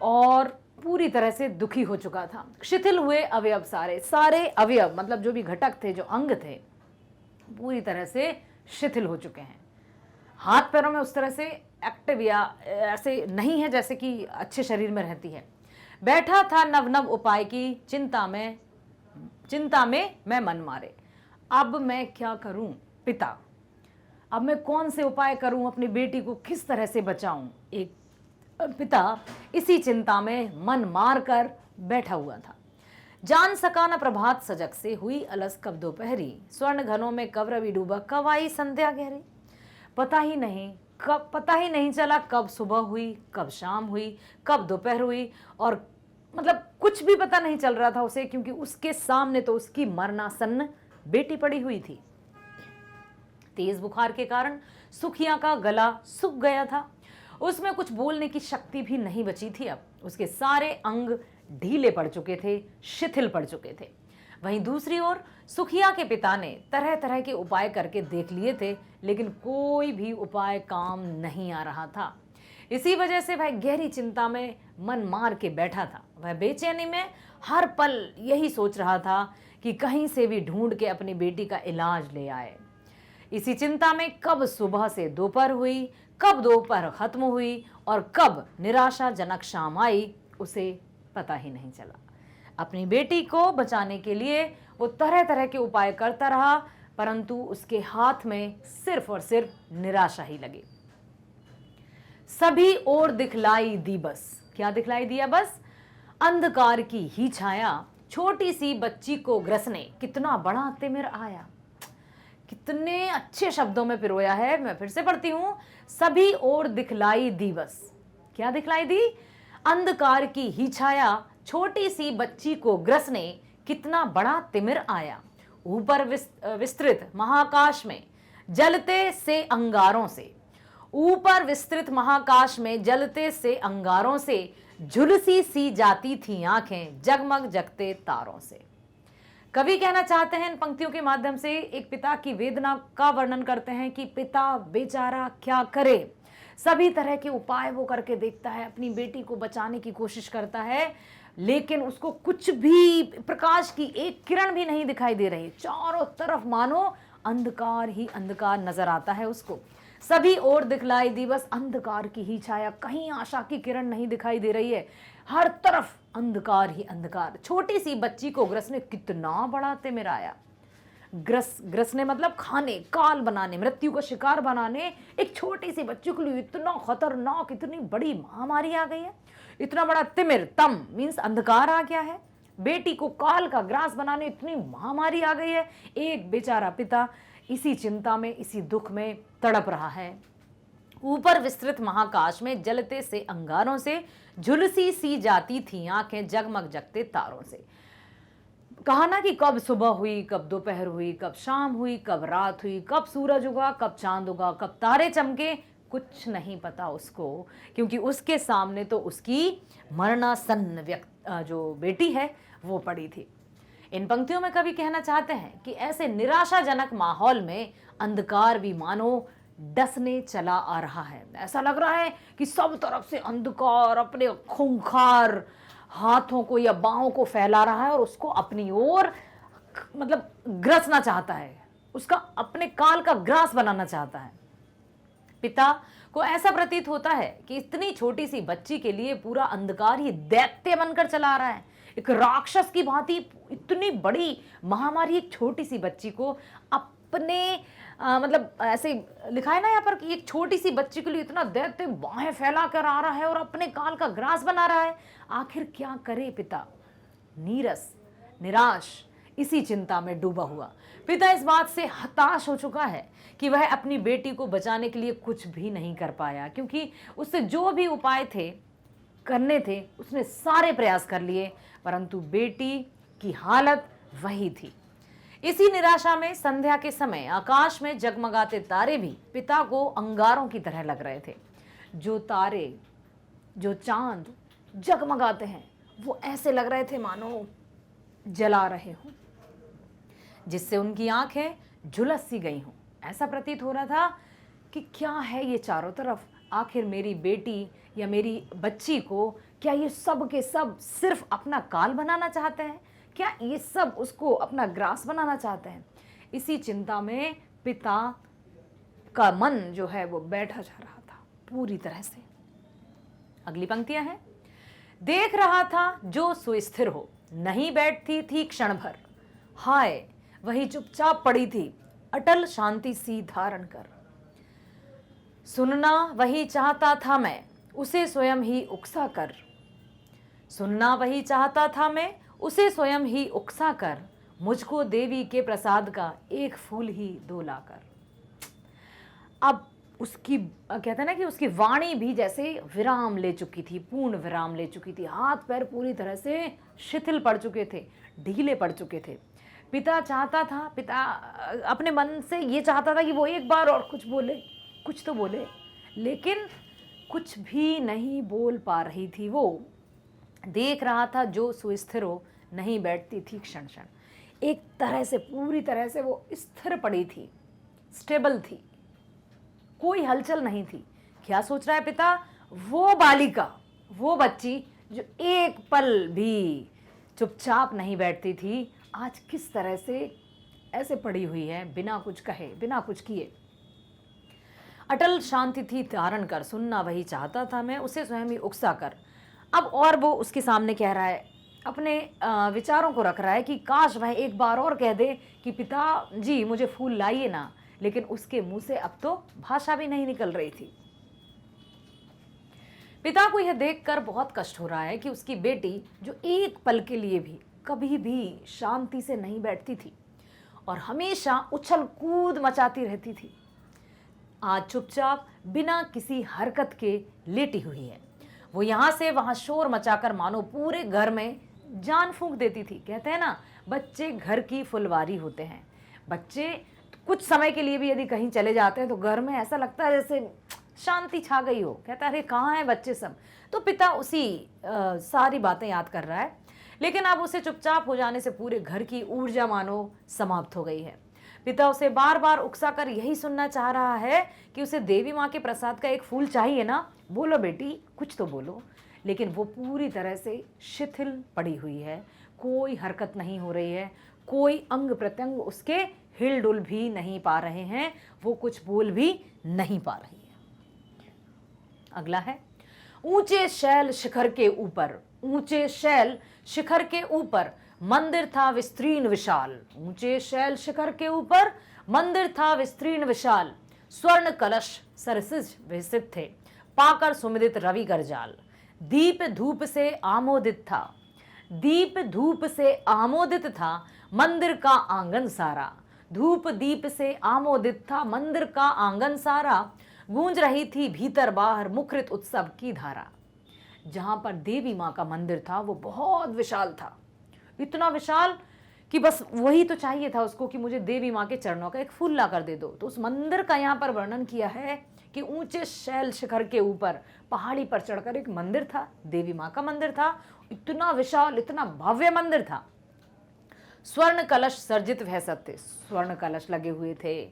और पूरी तरह से दुखी हो चुका था। शिथिल हुए अवयव सारे, सारे अवयव मतलब जो भी घटक थे, जो अंग थे, पूरी तरह से शिथिल हो चुके हैं। हाथ पैरों में उस तरह से एक्टिव या ऐसे नहीं है जैसे कि अच्छे शरीर में रहती है। बैठा था नव नव उपाय की, चिंता में मैं मन मारे। अब मैं क्या करूं पिता, अब मैं कौन से उपाय करूं, अपनी बेटी को किस तरह से बचाऊं। एक पिता इसी चिंता में मन मार कर बैठा हुआ था। जान सका न प्रभात सजग से, हुई अलस कब दोपहरी। स्वर्ण घनों में कब रवि डूबा, कब आई संध्या गहरी। पता ही नहीं चला कब सुबह हुई, कब शाम हुई, कब दोपहर हुई, और मतलब कुछ भी पता नहीं चल रहा था उसे, क्योंकि उसके सामने तो उसकी मरणासन्न बेटी पड़ी हुई थी। तेज बुखार के कारण सुखिया का गला सूख गया था, उसमें कुछ बोलने की शक्ति भी नहीं बची थी। अब उसके सारे अंग ढीले पड़ चुके थे, शिथिल पड़ चुके थे। वहीं दूसरी ओर सुखिया के पिता ने तरह तरह के उपाय करके देख लिए थे, लेकिन कोई भी उपाय काम नहीं आ रहा था। इसी वजह से वह गहरी चिंता में मन मार के बैठा था। वह बेचैनी में हर पल यही सोच रहा था कि कहीं से भी ढूंढ के अपनी बेटी का इलाज ले आए। इसी चिंता में कब सुबह से दोपहर हुई, कब दोपहर खत्म हुई और कब निराशाजनक शाम आई, उसे पता ही नहीं चला। अपनी बेटी को बचाने के लिए वो तरह तरह के उपाय करता रहा, परंतु उसके हाथ में सिर्फ और सिर्फ निराशा ही लगी। सभी ओर दिखलाई दी बस, क्या दिखलाई दिया बस? अंधकार की ही छाया, छोटी सी बच्ची को ग्रसने कितना बड़ा तिमिर आया। कितने अच्छे शब्दों में पिरोया है, मैं फिर से पढ़ती हूं। सभी ओर दिखलाई दी बस, क्या दिखलाई दी? अंधकार की ही छाया, छोटी सी बच्ची को ग्रसने कितना बड़ा तिमिर आया। ऊपर विस्तृत महाकाश में जलते से अंगारों से, ऊपर विस्तृत महाकाश में जलते से अंगारों से झुलसी सी जाती थी आंखें जगमग जगते तारों से। कवि कहना चाहते हैं इन पंक्तियों के माध्यम से, एक पिता की वेदना का वर्णन करते हैं कि पिता बेचारा क्या करे। सभी तरह के उपाय वो करके देखता है, अपनी बेटी को बचाने की कोशिश करता है, लेकिन उसको कुछ भी प्रकाश की एक किरण भी नहीं दिखाई दे रही। चारों तरफ मानो अंधकार ही अंधकार नजर आता है उसको। सभी ओर दिखलाई दी बस, अंधकार की ही छाया, कहीं आशा की किरण नहीं दिखाई दे रही है, हर तरफ अंधकार ही अंधकार। छोटी सी बच्ची को ग्रसने कितना बड़ा तिमिर आया। ग्रसने मतलब खाने, काल बनाने, मृत्यु का शिकार बनाने एक छोटी सी बच्ची के लिए इतना खतरनाक, इतनी बड़ी महामारी आ गई है, इतना बड़ा तिमिर, तम मीन्स अंधकार आ गया है। बेटी को काल का ग्रास बनाने इतनी महामारी आ गई है। एक बेचारा पिता इसी चिंता में, इसी दुख में तड़प रहा है। ऊपर विस्तृत महाकाश में जलते से अंगारों से झुलसी सी जाती थी आंखें जगमग जगते तारों से। कहा ना कि कब सुबह हुई, कब दोपहर हुई, कब शाम हुई, कब रात हुई, कब सूरज उगा, कब चांद उगा, कब तारे चमके, कुछ नहीं पता उसको, क्योंकि उसके सामने तो उसकी मरणासन्न जो बेटी है वो पड़ी थी। इन पंक्तियों में कवि कहना चाहते हैं कि ऐसे निराशाजनक माहौल में अंधकार भी मानो डसने चला आ रहा है। ऐसा लग रहा है कि सब तरफ से अंधकार अपने खूंखार हाथों को या बाहों को फैला रहा है और उसको अपनी ओर मतलब ग्रसना चाहता है, उसका अपने काल का ग्रास बनाना चाहता है। पिता को ऐसा प्रतीत होता है कि इतनी छोटी सी बच्ची के लिए पूरा अंधकार ही दैत्य बनकर चला आ रहा है, एक राक्षस की भांति। इतनी बड़ी महामारी एक छोटी सी बच्ची को अपने मतलब ऐसे लिखा है ना यहाँ पर कि एक छोटी सी बच्ची के लिए इतना दैत्य बाहें फैला कर आ रहा है और अपने काल का ग्रास बना रहा है। आखिर क्या करे पिता? नीरस, निराश, इसी चिंता में डूबा हुआ। पिता इस बात से हताश हो चुका है कि वह अपनी बेटी को बचाने के लिए कुछ भी नहीं कर पाया, क्योंकि उससे जो भी उपाय थे करने थे उसने सारे प्रयास कर लिए, परंतु बेटी की हालत वही थी। इसी निराशा में संध्या के समय आकाश में जगमगाते तारे भी पिता को अंगारों की तरह लग रहे थे। जो तारे, जो चांद जगमगाते हैं, वो ऐसे लग रहे थे मानो जला रहे हों, जिससे उनकी आंखें झुलस सी गई हों। ऐसा प्रतीत हो रहा था कि क्या है ये चारों तरफ, आखिर मेरी बेटी या मेरी बच्ची को क्या ये सब के सब सिर्फ अपना काल बनाना चाहते हैं? क्या ये सब उसको अपना ग्रास बनाना चाहते हैं? इसी चिंता में पिता का मन जो है वो बैठा जा रहा था पूरी तरह से। अगली पंक्तियां हैं। देख रहा था जो सुस्थिर हो, नहीं बैठती थी क्षण भर, हाय वही चुपचाप पड़ी थी अटल शांति सी धारण कर। सुनना वही चाहता था मैं, उसे स्वयं ही उकसा कर। सुनना वही चाहता था मैं, उसे स्वयं ही उकसा कर। मुझको देवी के प्रसाद का एक फूल ही दो लाकर। अब उसकी कहते हैं ना कि उसकी वाणी भी जैसे विराम ले चुकी थी, पूर्ण विराम ले चुकी थी। हाथ पैर पूरी तरह से शिथिल पड़ चुके थे, ढीले पड़ चुके थे। पिता चाहता था, पिता अपने मन से ये चाहता था कि वो एक बार और कुछ बोले, कुछ तो बोले, लेकिन कुछ भी नहीं बोल पा रही थी वो। देख रहा था जो सुस्थिर हो, नहीं बैठती थी क्षण क्षण। एक तरह से पूरी तरह से वो स्थिर पड़ी थी, स्टेबल थी, कोई हलचल नहीं थी। क्या सोच रहा है पिता? वो बालिका, वो बच्ची जो एक पल भी चुपचाप नहीं बैठती थी, आज किस तरह से ऐसे पड़ी हुई है, बिना कुछ कहे, बिना कुछ किए। अटल शांति थी धारण कर, सुनना वही चाहता था मैं, उसे स्वयं ही उकसा कर। अब और वो उसके सामने कह रहा है, अपने विचारों को रख रहा है कि काश वह एक बार और कह दे कि पिता जी मुझे फूल लाइए ना, लेकिन उसके मुंह से अब तो भाषा भी नहीं निकल रही थी। पिता को यह देखकर बहुत कष्ट हो रहा है कि उसकी बेटी जो एक पल के लिए भी कभी भी शांति से नहीं बैठती थी और हमेशा उछल कूद मचाती रहती थी, आज चुपचाप बिना किसी हरकत के लेटी हुई है। वो यहाँ से वहाँ शोर मचाकर मानो पूरे घर में जान फूंक देती थी। कहते हैं ना, बच्चे घर की फुलवारी होते हैं। बच्चे कुछ समय के लिए भी यदि कहीं चले जाते हैं तो घर में ऐसा लगता है जैसे शांति छा गई हो। कहता है अरे कहाँ है बच्चे सब? तो पिता उसी सारी बातें याद कर रहा है, लेकिन अब उसे चुपचाप हो जाने से पूरे घर की ऊर्जा मानो समाप्त हो गई है। पिता उसे बार बार उकसा कर यही सुनना चाह रहा है कि उसे देवी माँ के प्रसाद का एक फूल चाहिए ना, बोलो बेटी, कुछ तो बोलो। लेकिन वो पूरी तरह से शिथिल पड़ी हुई है, कोई हरकत नहीं हो रही है, कोई अंग प्रत्यंग उसके हिलडुल भी नहीं पा रहे हैं, वो कुछ बोल भी नहीं पा रही है। अगला है, ऊंचे शैल शिखर के ऊपर, ऊंचे शैल शिखर के ऊपर मंदिर था विस्तीर्ण विशाल। ऊंचे शैल शिखर के ऊपर मंदिर था विस्तीर्ण विशाल। स्वर्ण कलश सरसिज विसित थे, पाकर सुमिदित रवि करजाल। दीप धूप से आमोदित था, दीप धूप से आमोदित था मंदिर का आंगन सारा। धूप दीप से आमोदित था मंदिर का आंगन सारा। गूंज रही थी भीतर बाहर मुखरित उत्सव की धारा। जहां पर देवी माँ का मंदिर था वो बहुत विशाल था, इतना विशाल कि बस वही तो चाहिए था उसको कि मुझे देवी माँ के चरणों का एक फूल ला कर दे दो। तो उस मंदिर का यहाँ पर वर्णन किया है कि ऊंचे शैल शिखर के ऊपर पहाड़ी पर चढ़कर एक मंदिर था, देवी माँ का मंदिर था। इतना विशाल, इतना भव्य मंदिर था। स्वर्ण कलश सर्जित वह सब थे, स्वर्ण कलश लगे हुए थे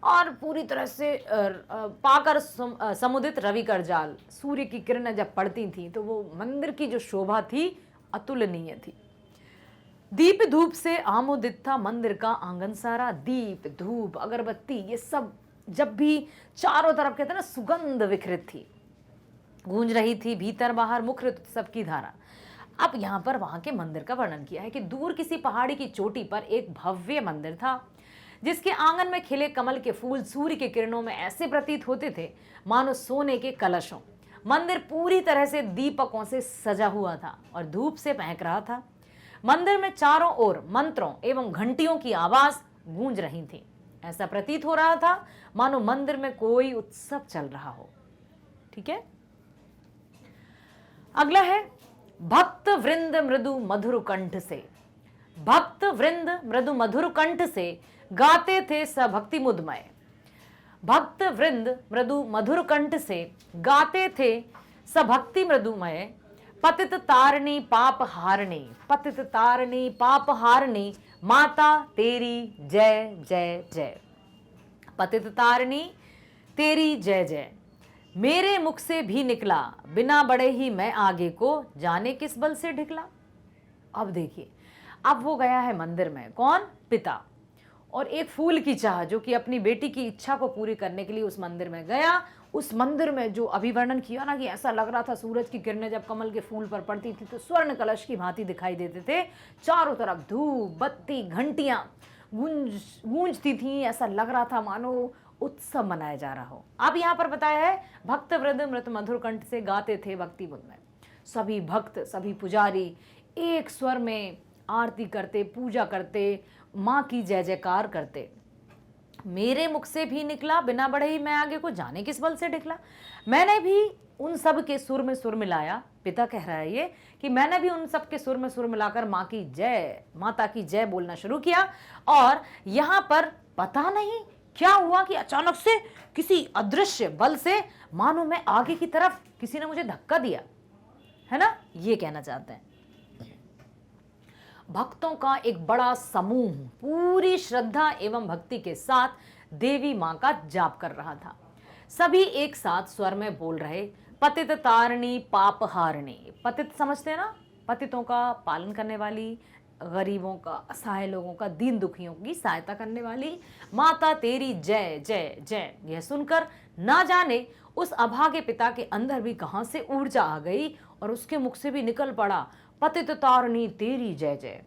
और पूरी तरह से पाकर समुदित रवि करजाल, सूर्य की किरणें जब पड़ती थी तो वो मंदिर की जो शोभा थी अतुलनीय थी। दीप धूप से आमोदित था मंदिर का आंगन सारा। दीप धूप अगरबत्ती ये सब जब भी चारों तरफ कहते हैं ना सुगंध विखरित थी, गूंज रही थी भीतर बाहर मुखरित उत्सव की धारा। अब यहाँ पर वहाँ के मंदिर का वर्णन किया है कि दूर किसी पहाड़ी की चोटी पर एक भव्य मंदिर था, जिसके आंगन में खिले कमल के फूल सूर्य की किरणों में ऐसे प्रतीत होते थे मानो सोने के कलशों। मंदिर पूरी तरह से दीपकों से सजा हुआ था और धूप से महक रहा था। मंदिर में चारों ओर मंत्रों एवं घंटियों की आवाज गूंज रही थी। ऐसा प्रतीत हो रहा था मानो मंदिर में कोई उत्सव चल रहा हो। ठीक है, अगला है भक्त वृंद मृदु मधुर कंठ से। भक्त वृंद मृदु मधुर कंठ से गाते थे सभक्ति मुदमय। भक्त वृंद मृदु मधुर कंठ से गाते थे सभक्ति मृदुमय। पतित तारिणी पाप हारिणी, पतित तारिणी पाप हारिणी, माता तेरी जय जय जय। पतित तारिणी तेरी जय जय, मेरे मुख से भी निकला, बिना बड़े ही मैं आगे को, जाने किस बल से ढिकला। अब देखिए, अब वो गया है मंदिर में, कौन? पिता। और एक फूल की चाह, जो कि अपनी बेटी की इच्छा को पूरी करने के लिए उस मंदिर में गया। उस मंदिर में जो अभिवर्णन किया ना, कि ऐसा लग रहा था सूरज की किरणें जब कमल के फूल पर पड़ती थी तो स्वर्ण कलश की भांति दिखाई देते थे। चारों तरफ धूप बत्ती घंटियां गूंजती थी। ऐसा लग रहा था मानो उत्सव मनाया जा रहा हो। अब यहाँ पर बताया है भक्त वृंद मृत मधुर कंठ से गाते थे भक्ति मुद में। सभी भक्त, सभी पुजारी एक स्वर में आरती करते, पूजा करते, माँ की जय जयकार करते। मेरे मुख से भी निकला, बिना बढ़े ही मैं आगे को, जाने किस बल से ढिकला। मैंने भी उन सब के सुर में सुर मिलाया। पिता कह रहा है ये कि मैंने भी उन सब के सुर में सुर मिलाकर माँ की जय, माता की जय बोलना शुरू किया। और यहाँ पर पता नहीं क्या हुआ कि अचानक से किसी अदृश्य बल से मानो मैं आगे की तरफ, किसी ने मुझे धक्का दिया, है ना, ये कहना चाहते हैं। भक्तों का एक बड़ा समूह पूरी श्रद्धा एवं भक्ति के साथ देवी मां का जाप कर रहा था। सभी एक साथ स्वर में बोल रहे, पतित तारिणी पाप हारिणी। पतित समझते हैं ना, पतितों का पालन करने वाली, गरीबों का, असहाय लोगों का, दीन दुखियों की सहायता करने वाली, माता तेरी जय जय जय। यह सुनकर ना जाने उस अभागे पिता के अंदर भी कहां से ऊर्जा आ गई और उसके मुख से भी निकल पड़ा, पतित तारिणी तेरी जय जय।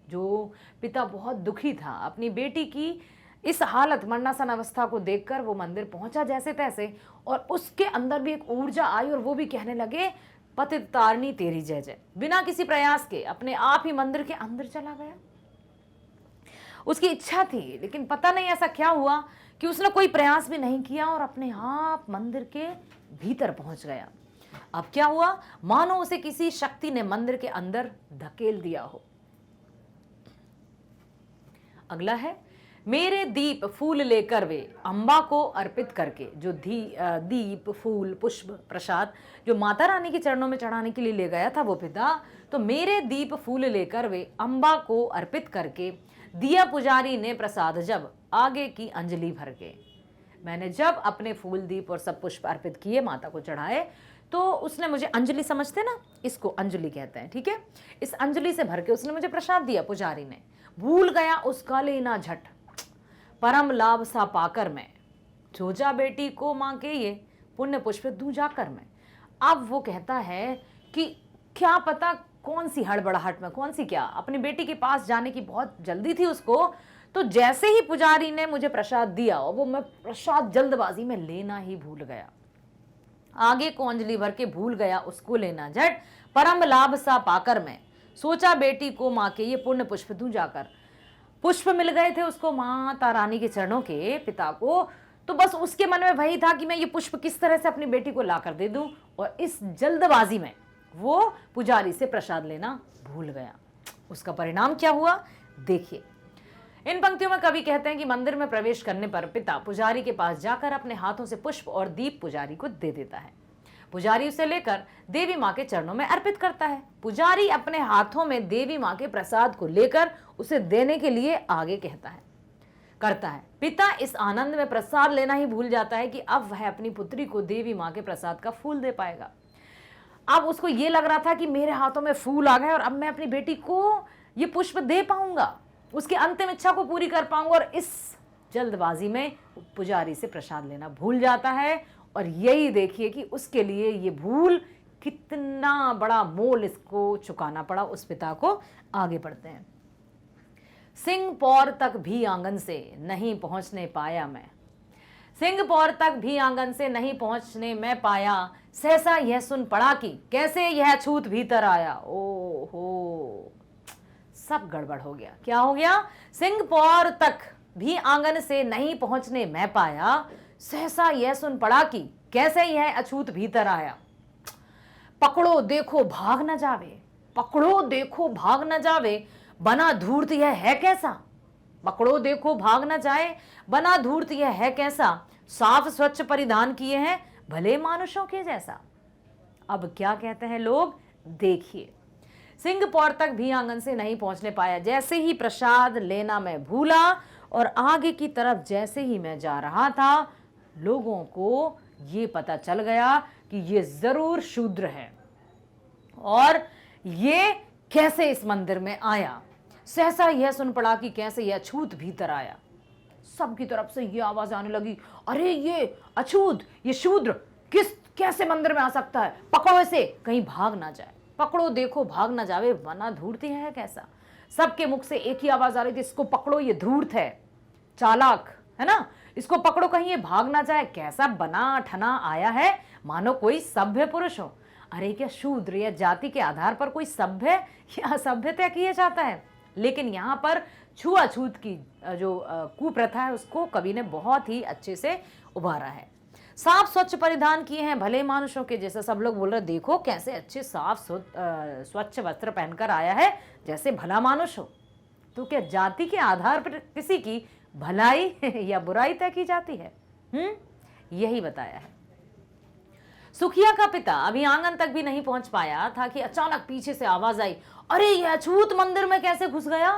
जो पिता बहुत दुखी था अपनी बेटी की इस हालत, मरणासन अवस्था को देखकर, वो मंदिर पहुंचा जैसे तैसे, और उसके अंदर भी एक ऊर्जा आई और वो भी कहने लगे, पतित तारिणी तेरी जय जय। बिना किसी प्रयास के अपने आप ही मंदिर के अंदर चला गया। उसकी इच्छा थी, लेकिन पता नहीं ऐसा क्या हुआ कि उसने कोई प्रयास भी नहीं किया और अपने आप मंदिर के भीतर पहुंच गया। अब क्या हुआ, मानो उसे किसी शक्ति ने मंदिर के अंदर धकेल दिया हो। अगला है, मेरे दीप फूल लेकर वे अम्बा को अर्पित करके। जो दीप फूल पुष्प प्रसाद जो माता रानी के चरणों में चढ़ाने के लिए ले गया था वो पिता, तो मेरे दीप फूल लेकर वे अम्बा को अर्पित करके दिया पुजारी ने प्रसाद जब, आगे की अंजलि भर के। मैंने जब अपने फूल दीप और सब पुष्प अर्पित किए, माता को चढ़ाए, तो उसने मुझे, अंजलि समझते ना, इसको अंजलि कहते हैं, ठीक है, इस अंजलि से भर के उसने मुझे प्रसाद दिया पुजारी ने। भूल गया उसका लेना झट, परम लाभ सा पाकर मैं, जोजा बेटी को मां के ये पुण्य पुष्प दूं जाकर मैं। अब वो कहता है कि क्या पता कौन सी हड़बड़ाहट में, कौन सी क्या, अपनी बेटी के पास जाने की बहुत जल्दी थी उसको, तो जैसे ही पुजारी ने मुझे प्रसाद दिया और वो मैं प्रसाद जल्दबाजी में लेना ही भूल गया। आगे को अंजलि भर के भूल गया उसको लेना झट, परम लाभ सा पाकर मैं, सोचा बेटी को माँ के ये पुण्य पुष्प दूं जाकर। पुष्प मिल गए थे उसको माता रानी के चरणों के, पिता को, तो बस उसके मन में वही था कि मैं ये पुष्प किस तरह से अपनी बेटी को लाकर दे दूं, और इस जल्दबाजी में वो पुजारी से प्रसाद लेना भूल गया। उसका परिणाम क्या हुआ देखिए। इन पंक्तियों में कवि कहते हैं कि मंदिर में प्रवेश करने पर पिता पुजारी के पास जाकर अपने हाथों से पुष्प और दीप पुजारी को दे देता है। पुजारी उसे लेकर देवी माँ के चरणों में अर्पित करता है। पुजारी अपने हाथों में देवी माँ के प्रसाद को लेकर उसे देने के लिए आगे करता है। पिता इस आनंद में प्रसाद लेना ही भूल जाता है कि अब वह अपनी पुत्री को देवी माँ के प्रसाद का फूल दे पाएगा। अब उसको ये लग रहा था कि मेरे हाथों में फूल आ गए और अब मैं अपनी बेटी को ये पुष्प दे पाऊंगा, उसकी अंतिम इच्छा को पूरी कर पाऊंगा, और इस जल्दबाजी में पुजारी से प्रसाद लेना भूल जाता है। और यही देखिए कि उसके लिए ये भूल, कितना बड़ा मोल इसको चुकाना पड़ा उस पिता को। आगे बढ़ते हैं। सिंहपौर तक भी आंगन से नहीं पहुंचने पाया मैं, सिंहपौर तक भी आंगन से नहीं पहुंचने मैं पाया, सहसा यह सुन पड़ा कि कैसे यह छूत भीतर आया। ओ हो, सब गड़बड़ हो गया। क्या हो गया? सिंहपौर तक भी आंगन से नहीं पहुंचने मैं पाया, सहसा यह सुन पड़ा कि कैसे यह अछूत भीतर आया। पकड़ो देखो भाग न जावे, पकड़ो देखो भाग न जावे, बना धूर्त यह है कैसा। पकड़ो देखो भाग न जाए, बना धूर्त यह है कैसा, साफ स्वच्छ परिधान किए हैं भले मानुषों के जैसा। अब क्या कहते हैं लोग, देखिए। सिंहपौर तक भी आंगन से नहीं पहुंचने पाया, जैसे ही प्रसाद लेना मैं भूला और आगे की तरफ जैसे ही मैं जा रहा था, लोगों को ये पता चल गया कि ये जरूर शूद्र है और ये कैसे इस मंदिर में आया। सहसा यह सुन पड़ा कि कैसे यह अछूत भीतर आया। सबकी तरफ से ये आवाज आने लगी, अरे ये अछूत, ये शूद्र कैसे मंदिर में आ सकता है, पकड़ो इसे कहीं भाग ना जाए। पकड़ो देखो भाग ना जावे, बना धूर्त है कैसा। सबके मुख से एक ही आवाज आ रही थी, इसको पकड़ो, ये धूर्त है, चालाक है ना, इसको पकड़ो कहीं ये भाग ना जाए। कैसा बना ठना आया है, मानो कोई सभ्य पुरुष हो। अरे क्या शूद्र या जाति के आधार पर कोई सभ्य या असभ्य तय किया जाता है? लेकिन यहाँ पर छुआछूत की जो कुप्रथा है उसको कवि ने बहुत ही अच्छे से उभारा है। साफ स्वच्छ परिधान किए हैं भले मानुषों के जैसा। सब लोग बोल रहे देखो कैसे अच्छे साफ स्वच्छ वस्त्र पहनकर आया है, जैसे भला मानुष हो। तो क्या जाति के आधार पर किसी की भलाई या बुराई तय की जाती है? यही बताया है। सुखिया का पिता अभी आंगन तक भी नहीं पहुंच पाया था कि अचानक पीछे से आवाज आई, अरे यह अछूत मंदिर में कैसे घुस गया,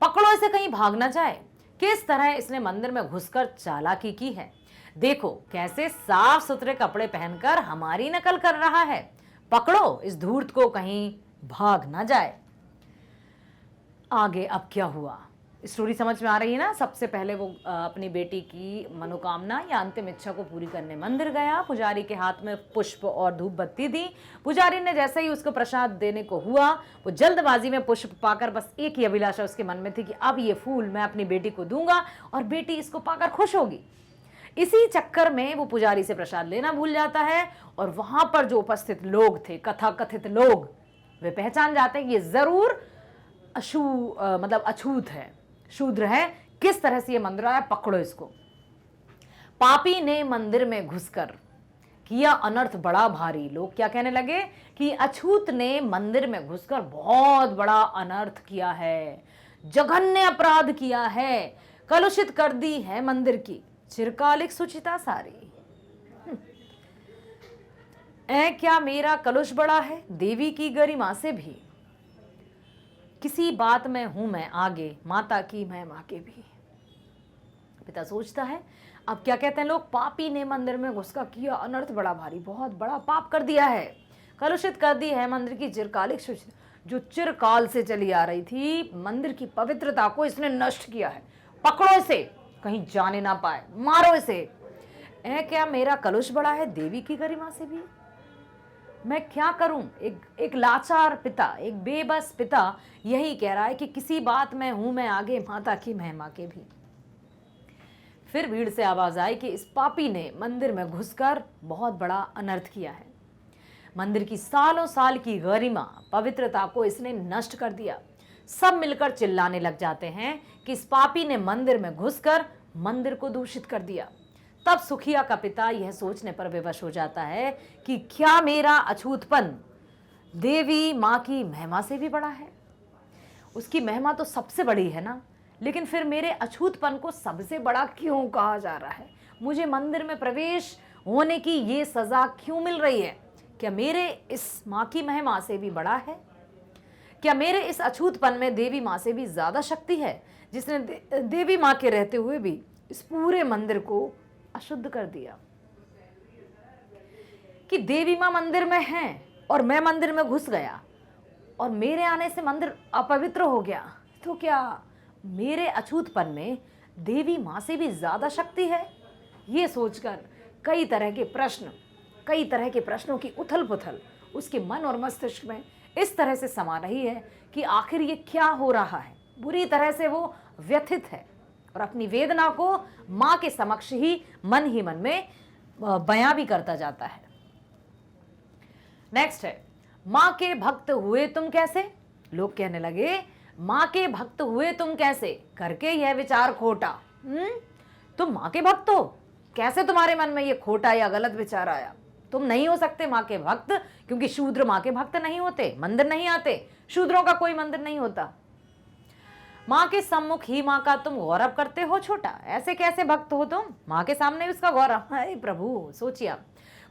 पकड़ो इसे कहीं भाग ना जाए। किस तरह इसने मंदिर में घुसकर चालाकी की है, देखो कैसे साफ सुथरे कपड़े पहनकर हमारी नकल कर रहा है, पकड़ो इस धूर्त को कहीं भाग ना जाए। आगे अब क्या हुआ, स्टोरी समझ में आ रही है ना। सबसे पहले वो अपनी बेटी की मनोकामना या अंतिम इच्छा को पूरी करने मंदिर गया। पुजारी के हाथ में पुष्प और धूप बत्ती दी। पुजारी ने जैसे ही उसको प्रसाद देने को हुआ, वो जल्दबाजी में पुष्प पाकर बस एक ही अभिलाषा उसके मन में थी कि अब ये फूल मैं अपनी बेटी को दूंगा और बेटी इसको पाकर खुश होगी। इसी चक्कर में वो पुजारी से प्रसाद लेना भूल जाता है और वहां पर जो उपस्थित लोग थे, कथा कथित लोग, वे पहचान जाते हैं कि ये जरूर मतलब अछूत है, शूद्र है। किस तरह से ये मंदिर आया, पकड़ो इसको। पापी ने मंदिर में घुसकर किया अनर्थ बड़ा भारी। लोग क्या कहने लगे कि अछूत ने मंदिर में घुसकर बहुत बड़ा अनर्थ किया है, जघन्य अपराध किया है, कलुषित कर दी है मंदिर की चिरकालिक सुचिता सारी। क्या मेरा कलुष बड़ा है देवी की गरिमा से भी, किसी बात में हूं मैं आगे, माता की मैं मां के भी। पिता सोचता है अब क्या कहते हैं लोग, पापी ने मंदिर में घुसकर किया अनर्थ बड़ा भारी, बहुत बड़ा पाप कर दिया है, कलुषित कर दी है मंदिर की चिरकालिक शुचिता, जो चिरकाल से चली आ रही थी। मंदिर की पवित्रता को इसने नष्ट किया है, पकड़ो इसे कहीं जाने ना पाए, मारो इसे। क्या मेरा कलुष बड़ा है देवी की गरिमा से भी, मैं क्या करूं। एक लाचार पिता, एक बेबस पिता यही कह रहा है कि किसी बात में हूं मैं आगे, माता की महिमा के भी। फिर भीड़ से आवाज आई कि इस पापी ने मंदिर में घुसकर बहुत बड़ा अनर्थ किया है, मंदिर की सालों साल की गरिमा पवित्रता को इसने नष्ट कर दिया। सब मिलकर चिल्लाने लग जाते हैं कि इस पापी ने मंदिर में घुसकर मंदिर को दूषित कर दिया। तब सुखिया का पिता यह सोचने पर विवश हो जाता है कि क्या मेरा अछूतपन देवी माँ की महिमा से भी बड़ा है। उसकी महिमा तो सबसे बड़ी है ना, लेकिन फिर मेरे अछूतपन को सबसे बड़ा क्यों कहा जा रहा है, मुझे मंदिर में प्रवेश होने की ये सजा क्यों मिल रही है। क्या मेरे इस माँ की महिमा से भी बड़ा है, क्या मेरे इस अछूतपन में देवी माँ से भी ज्यादा शक्ति है, जिसने देवी माँ के रहते हुए भी इस पूरे मंदिर को अशुद्ध कर दिया। कि देवी माँ मंदिर में है और मैं मंदिर में घुस गया और मेरे आने से मंदिर अपवित्र हो गया, तो क्या मेरे अछूतपन में देवी माँ से भी ज्यादा शक्ति है। ये सोचकर कई तरह के प्रश्नों की उथल पुथल उसके मन और मस्तिष्क में इस तरह से समा रही है कि आखिर ये क्या हो रहा है। बुरी तरह से वो व्यथित है और अपनी वेदना को माँ के समक्ष ही मन में बयां भी करता जाता है। नेक्स्ट है, माँ के भक्त हुए तुम कैसे। लोग कहने लगे माँ के भक्त हुए तुम कैसे, करके यह विचार खोटा। तुम माँ के भक्त हो, कैसे तुम्हारे मन में ये खोटा या गलत विचार आया। तुम नहीं हो सकते माँ के भक्त, क्योंकि शूद्र माँ के भक्त नहीं होते, मंदिर नहीं आते, शूद्रों का कोई मंदिर नहीं होता। माँ के सम्मुख ही माँ का तुम गौरव करते हो छोटा, ऐसे कैसे भक्त हो तुम, माँ के सामने उसका गौरव। हाय प्रभु, सोचिए।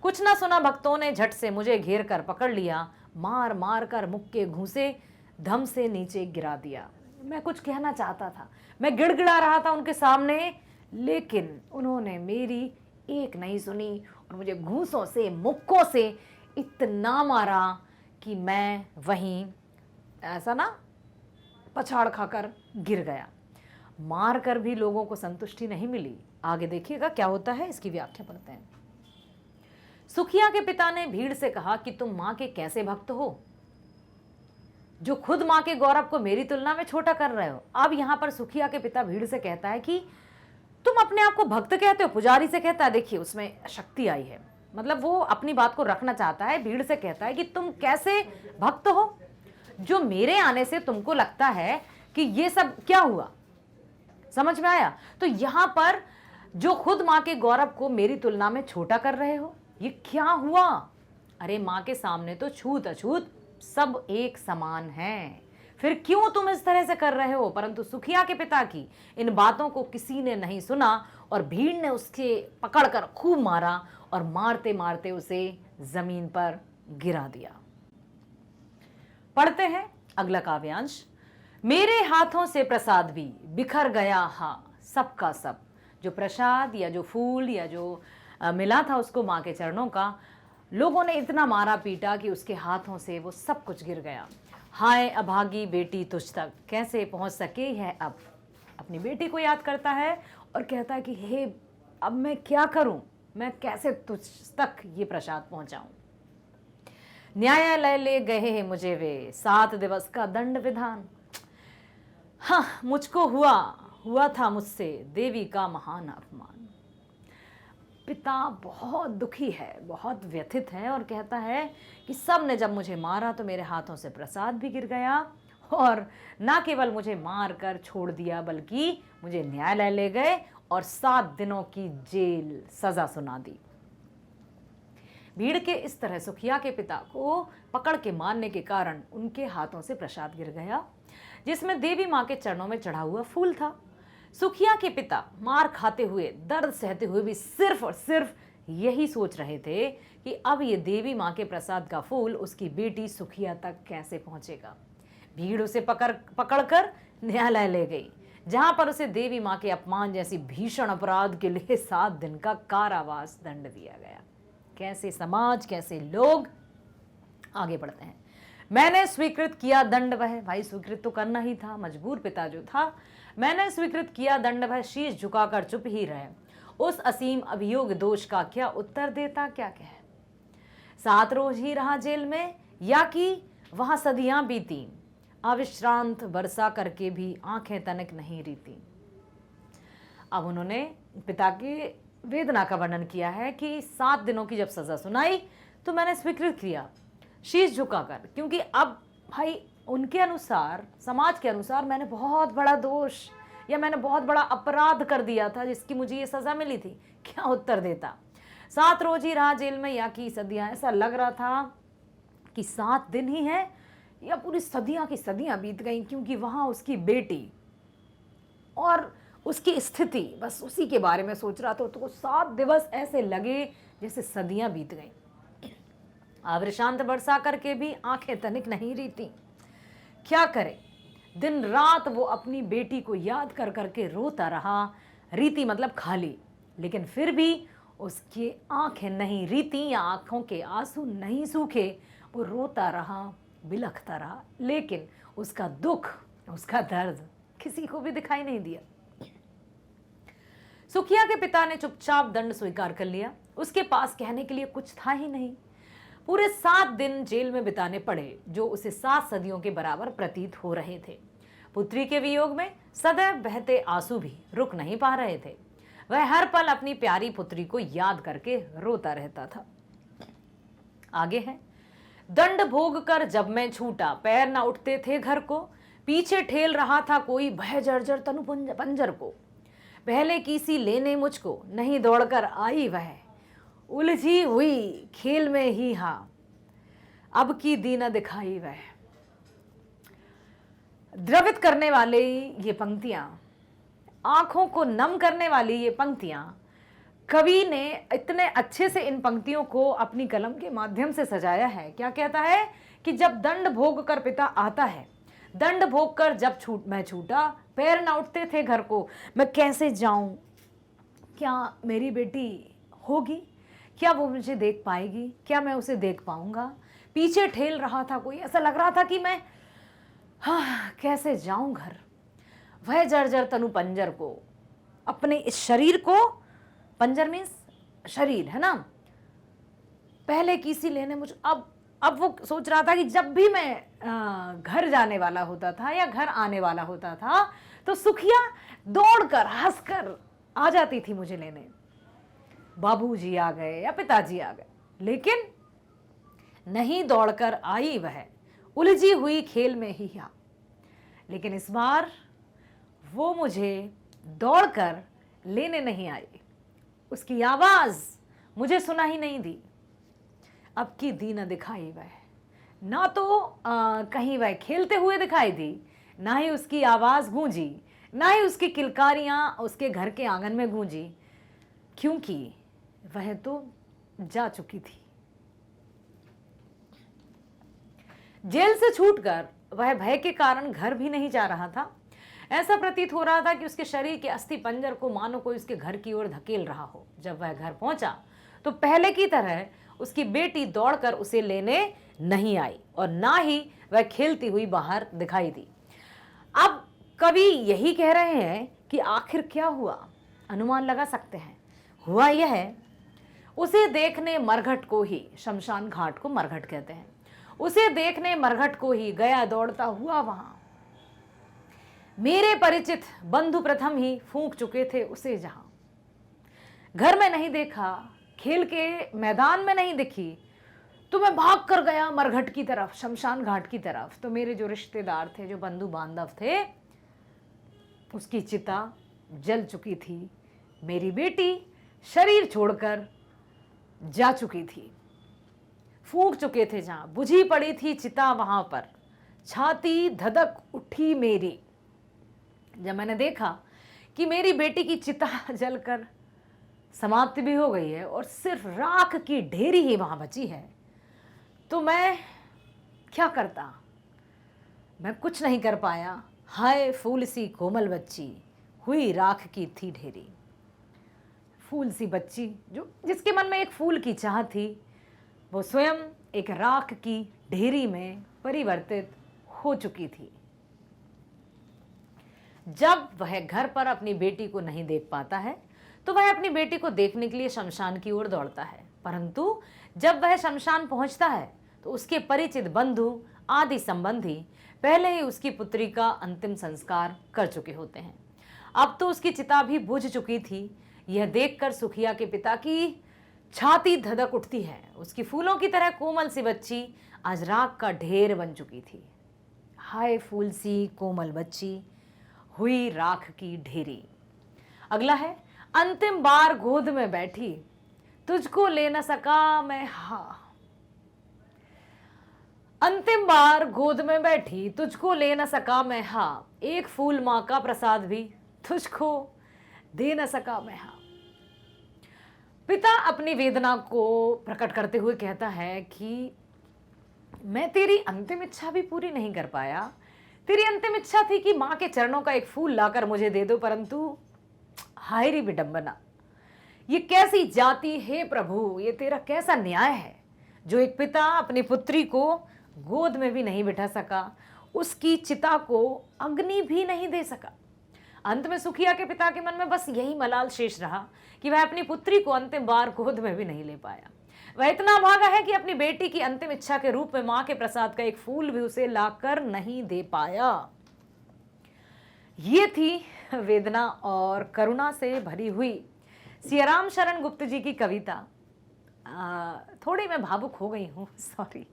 कुछ ना सुना भक्तों ने झट से मुझे घेर कर पकड़ लिया, मार मार कर मुख के घूंसे धम से नीचे गिरा दिया। मैं कुछ कहना चाहता था, मैं गिड़गिड़ा रहा था उनके सामने, लेकिन उन्होंने मेरी एक नहीं सुनी और मुझे घूंसों से, मुक्कों से इतना मारा कि मैं वहीं ऐसा ना पछाड़ खाकर गिर गया। मार कर भी लोगों को संतुष्टि नहीं मिली। आगे देखिएगा क्या होता है, इसकी व्याख्या पढ़ते हैं। सुखिया के पिता ने भीड़ से कहा कि तुम माँ के कैसे भक्त हो, जो खुद माँ के गौरव को मेरी तुलना में छोटा कर रहे हो। अब यहां पर सुखिया के पिता भीड़ से कहता है कि तुम अपने आप को भक्त कहते हो, पुजारी से कहता है। देखिए उसमें शक्ति आई है, मतलब वो अपनी बात को रखना चाहता है। भीड़ से कहता है कि तुम कैसे भक्त हो, जो मेरे आने से तुमको लगता है कि ये सब क्या हुआ। समझ में आया? तो यहां पर जो खुद माँ के गौरव को मेरी तुलना में छोटा कर रहे हो, ये क्या हुआ। अरे माँ के सामने तो छूत अछूत सब एक समान है, फिर क्यों तुम इस तरह से कर रहे हो। परंतु सुखिया के पिता की इन बातों को किसी ने नहीं सुना और भीड़ ने उसके पकड़कर खूब मारा और मारते मारते उसे जमीन पर गिरा दिया। पढ़ते हैं अगला काव्यांश। मेरे हाथों से प्रसाद भी बिखर गया, हा सबका सब। जो प्रसाद या जो फूल या जो मिला था उसको माँ के चरणों का, लोगों ने इतना मारा पीटा कि उसके हाथों से वो सब कुछ गिर गया। हाय अभागी बेटी तुझ तक कैसे पहुंच सके है अब। अपनी बेटी को याद करता है और कहता है कि हे अब मैं क्या करूं, मैं कैसे तुझ तक ये प्रसाद पहुंचाऊं। न्यायालय ले गए हैं मुझे वे, 7 दिवस का दंड विधान। हाँ, मुझको हुआ था मुझसे देवी का महान अपमान। पिता बहुत दुखी है, बहुत व्यथित है और कहता है कि सब ने जब मुझे मारा तो मेरे हाथों से प्रसाद भी गिर गया, और ना केवल मुझे मार कर छोड़ दिया बल्कि मुझे न्यायालय ले गए और 7 दिनों की जेल सजा सुना दी। भीड़ के इस तरह सुखिया के पिता को पकड़ के मारने के कारण उनके हाथों से प्रसाद गिर गया, जिसमें देवी माँ के चरणों में चढ़ा हुआ फूल था। सुखिया के पिता मार खाते हुए, दर्द सहते हुए भी सिर्फ और सिर्फ यही सोच रहे थे कि अब ये देवी माँ के प्रसाद का फूल उसकी बेटी सुखिया तक कैसे पहुंचेगा। भीड़ उसे पकड़कर न्यायालय ले गई, जहां पर उसे देवी माँ के अपमान जैसी भीषण अपराध के लिए 7 दिन का कारावास दंड दिया गया। कैसे समाज, कैसे लोग। आगे बढ़ते हैं। मैंने स्वीकृत किया दंड वह, भाई स्वीकृत तो करना ही था, मजबूर पिता जो था। मैंने स्वीकृत किया दंड वह, शीश झुकाकर चुप ही रहे। उस असीम अभियोग दोष का क्या उत्तर देता क्या कहे। 7 रोज ही रहा जेल में या कि वहां सदियां बीती, अविश्रांत वर्षा करके भी आंखें तनिक नहीं रीती। अब उन्होंने पिता की वेदना का वर्णन किया है कि 7 दिनों की जब सजा सुनाई तो मैंने स्वीकृत किया शीश झुकाकर, क्योंकि अब भाई उनके अनुसार, समाज के अनुसार मैंने बहुत बड़ा दोष या मैंने बहुत बड़ा अपराध कर दिया था जिसकी मुझे ये सजा मिली थी। क्या उत्तर देता। 7 रोज ही रहा जेल में या कि सदियां। ऐसा लग रहा था कि 7 दिन ही है या पूरी सदियां की सदियां बीत गई, क्योंकि वहां उसकी बेटी और उसकी स्थिति, बस उसी के बारे में सोच रहा था। तो 7 दिवस ऐसे लगे जैसे सदियां बीत गई। अविश्रांत वर्षा करके भी आंखें तनिक नहीं रीती। क्या करे, दिन रात वो अपनी बेटी को याद कर करके रोता रहा। रीति मतलब खाली, लेकिन फिर भी उसकी आंखें नहीं रीती या आंखों के आंसू नहीं सूखे। वो रोता रहा, बिलखता रहा, लेकिन उसका दुख, उसका दर्द किसी को भी दिखाई नहीं दिया। सुखिया के पिता ने चुपचाप दंड स्वीकार कर लिया। उसके पास कहने के लिए कुछ था ही नहीं। पूरे 7 दिन जेल में बिताने पड़े, जो उसे 7 सदियों के बराबर प्रतीत हो रहे थे। पुत्री के वियोग में सदैव बहते आंसू भी रुक नहीं पा रहे थे। वह हर पल अपनी प्यारी पुत्री को याद करके रोता रहता था। आगे है। दंड भोग कर जब मैं छूटा, पैर न उठते थे घर को, पीछे ठेल रहा था कोई भय जर्जर तनु पंजर को, पहले किसी लेने मुझको, नहीं दौड़कर आई वह, उलझी हुई खेल में ही हाँ, अब की दीना दिखाई वह। द्रवित करने वाले ये पंक्तियां, आंखों को नम करने वाली ये पंक्तियां, कवि ने इतने अच्छे से इन पंक्तियों को अपनी कलम के माध्यम से सजाया है। क्या कहता है कि जब दंड भोग कर पिता आता है, दंड भोग कर जब मैं छूटा, पैर न उठते थे घर को, मैं कैसे जाऊं, क्या मेरी बेटी होगी, क्या वो मुझे देख पाएगी, क्या मैं उसे देख पाऊंगा। पीछे ठेल रहा था कोई, ऐसा लग रहा था कि मैं कैसे जाऊं घर। वह जर्जर तनु पंजर को, अपने इस शरीर को, पंजर मीन्स शरीर है ना, पहले किसी लेने मुझ, अब वो सोच रहा था कि जब भी मैं घर जाने वाला होता था या घर आने वाला होता था तो सुखिया दौड़कर हंसकर आ जाती थी मुझे लेने। बाबूजी आ गए या पिताजी आ गए, लेकिन नहीं दौड़कर आई वह, उलझी हुई खेल में ही हा। लेकिन इस बार वो मुझे दौड़कर लेने नहीं आई, उसकी आवाज मुझे सुना ही नहीं दी। अब की दी न दिखाई वह, ना तो कहीं वह खेलते हुए दिखाई दी, ना ही उसकी आवाज गूंजी, ना ही उसकी किलकारियां उसके घर के आंगन में गूंजी, क्योंकि वह तो जा चुकी थी। जेल से छूटकर वह भय के कारण घर भी नहीं जा रहा था। ऐसा प्रतीत हो रहा था कि उसके शरीर के अस्थि पंजर को मानो कोई उसके घर की ओर धकेल रहा हो। जब वह घर पहुंचा तो पहले की तरह उसकी बेटी दौड़कर उसे लेने नहीं आई और ना ही वह खेलती हुई बाहर दिखाई दी। अब कवि यही कह रहे हैं कि आखिर क्या हुआ, अनुमान लगा सकते हैं। हुआ यह है, उसे देखने मरघट को ही, शमशान घाट को मरघट कहते हैं, उसे देखने मरघट को ही गया दौड़ता हुआ वहां। मेरे परिचित बंधु प्रथम ही फूंक चुके थे उसे जहां। घर में नहीं देखा, खेल के मैदान में नहीं दिखी, तो मैं भाग कर गया मरघट की तरफ, शमशान घाट की तरफ। तो मेरे जो रिश्तेदार थे, जो बंधु बांधव थे, उसकी चिता जल चुकी थी। मेरी बेटी शरीर छोड़कर जा चुकी थी, फूंक चुके थे जहां, बुझी पड़ी थी चिता वहां पर, छाती धधक उठी मेरी। जब मैंने देखा कि मेरी बेटी की चिता जलकर समाप्ति भी हो गई है और सिर्फ राख की ढेरी ही वहां बची है, तो मैं क्या करता, मैं कुछ नहीं कर पाया। हाय फूल सी कोमल बच्ची, हुई राख की थी ढेरी। फूल सी बच्ची, जो जिसके मन में एक फूल की चाह थी, वो स्वयं एक राख की ढेरी में परिवर्तित हो चुकी थी। जब वह घर पर अपनी बेटी को नहीं देख पाता है तो वह अपनी बेटी को देखने के लिए शमशान की ओर दौड़ता है, परंतु जब वह शमशान पहुंचता है तो उसके परिचित बंधु आदि संबंधी पहले ही उसकी पुत्री का अंतिम संस्कार कर चुके होते हैं। अब तो उसकी चिता भी बुझ चुकी थी। यह देखकर सुखिया के पिता की छाती धधक उठती है। उसकी फूलों की तरह कोमल सी बच्ची आज राख का ढेर बन चुकी थी। हाय फूल सी कोमल बच्ची, हुई राख की ढेरी। अगला है, अंतिम बार गोद में बैठी, तुझको ले न सका मैं हा। अंतिम बार गोद में बैठी, तुझको ले न सका मैं हा, एक फूल मां का प्रसाद भी तुझको दे न सका मैं हा। पिता अपनी वेदना को प्रकट करते हुए कहता है कि मैं तेरी अंतिम इच्छा भी पूरी नहीं कर पाया। तेरी अंतिम इच्छा थी कि मां के चरणों का एक फूल लाकर मुझे दे दो, परंतु हाय री विडंबना, ये कैसी जाति है प्रभु, ये तेरा कैसा न्याय है जो एक पिता अपनी पुत्री को गोद में भी नहीं बिठा सका, उसकी चिता को अग्नि भी नहीं दे सका। अंत में सुखिया के पिता के मन में बस यही मलाल शेष रहा कि वह अपनी पुत्री को अंतिम बार गोद में भी नहीं ले पाया। वह इतना भागा है कि अपनी बेटी की अंतिम इच्छा के रूप में मां के प्रसाद का एक फूल भी उसे लाकर नहीं दे पाया। ये थी वेदना और करुणा से भरी हुई सियाराम शरण गुप्त जी की कविता। थोड़ी मैं भावुक हो गई हूँ, सॉरी।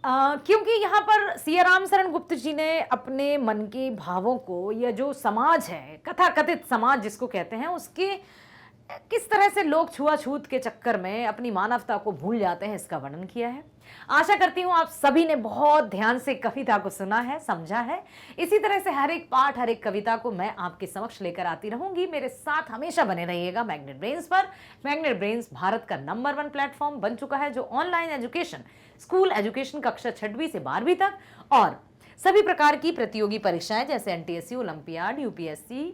क्योंकि यहाँ पर सियाराम शरण गुप्त जी ने अपने मन के भावों को, या जो समाज है, कथाकथित समाज जिसको कहते हैं, उसके किस तरह से लोग छुआछूत के चक्कर में अपनी मानवता को भूल जाते हैं, इसका वर्णन किया है। आशा करती हूँ आप सभी ने बहुत ध्यान से कविता को सुना है, समझा है। इसी तरह से हर एक पाठ, हर एक कविता को मैं आपके समक्ष लेकर आती रहूंगी। मेरे साथ हमेशा बने रहिएगा मैग्नेट ब्रेन्स पर। मैग्नेट ब्रेन्स भारत का नंबर 1 प्लेटफॉर्म बन चुका है, जो ऑनलाइन एजुकेशन, स्कूल एजुकेशन कक्षा 6वीं से 12वीं तक और सभी प्रकार की प्रतियोगी परीक्षाएं जैसे NTSC, ओलंपियाड, UPSC,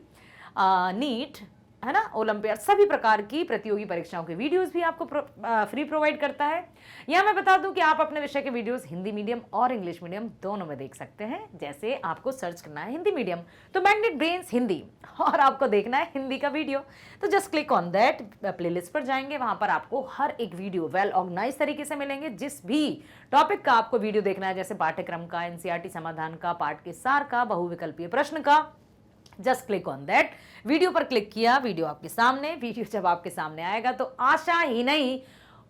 नीट, है ना, ओलंपियाड, सभी प्रकार की प्रतियोगी परीक्षाओं के वीडियोस भी आपको फ्री प्रोवाइड करता है। यहाँ मैं बता दूं कि आप अपने विषय के वीडियोस हिंदी मीडियम और इंग्लिश मीडियम दोनों में देख सकते हैं। जैसे आपको सर्च करना है हिंदी मीडियम तो मैग्नेट ब्रेन्स हिंदी, और आपको देखना है हिंदी का वीडियो तो just click on that, playlist पर जाएंगे, वहां पर आपको हर एक वीडियो वेल ऑर्गेनाइज तरीके से मिलेंगे। जिस भी टॉपिक का आपको वीडियो देखना है, जैसे पाठ्यक्रम का, NCERT समाधान का, पाठ के सार का, बहुविकल्पीय प्रश्न का, just click on that. Video पर क्लिक किया, वीडियो आपके सामने। वीडियो जब आपके सामने आएगा तो आशा ही नहीं,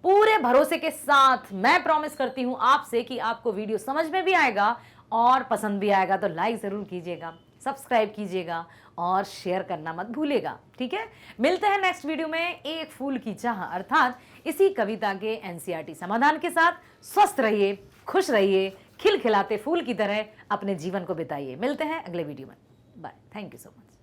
पूरे भरोसे के साथ मैं प्रॉमिस करती हूं आपसे कि आपको वीडियो समझ में भी आएगा और पसंद भी आएगा। तो लाइक जरूर कीजिएगा, सब्सक्राइब कीजिएगा और शेयर करना मत भूलिएगा, ठीक है। मिलते हैं नेक्स्ट वीडियो में एक फूल की चाह अर्थात इसी कविता के NCERT समाधान के साथ। स्वस्थ रहिए, खुश रहिए, खिलखिलाते फूल की तरह अपने जीवन को बिताइए। मिलते हैं अगले वीडियो में। Bye, thank you so much.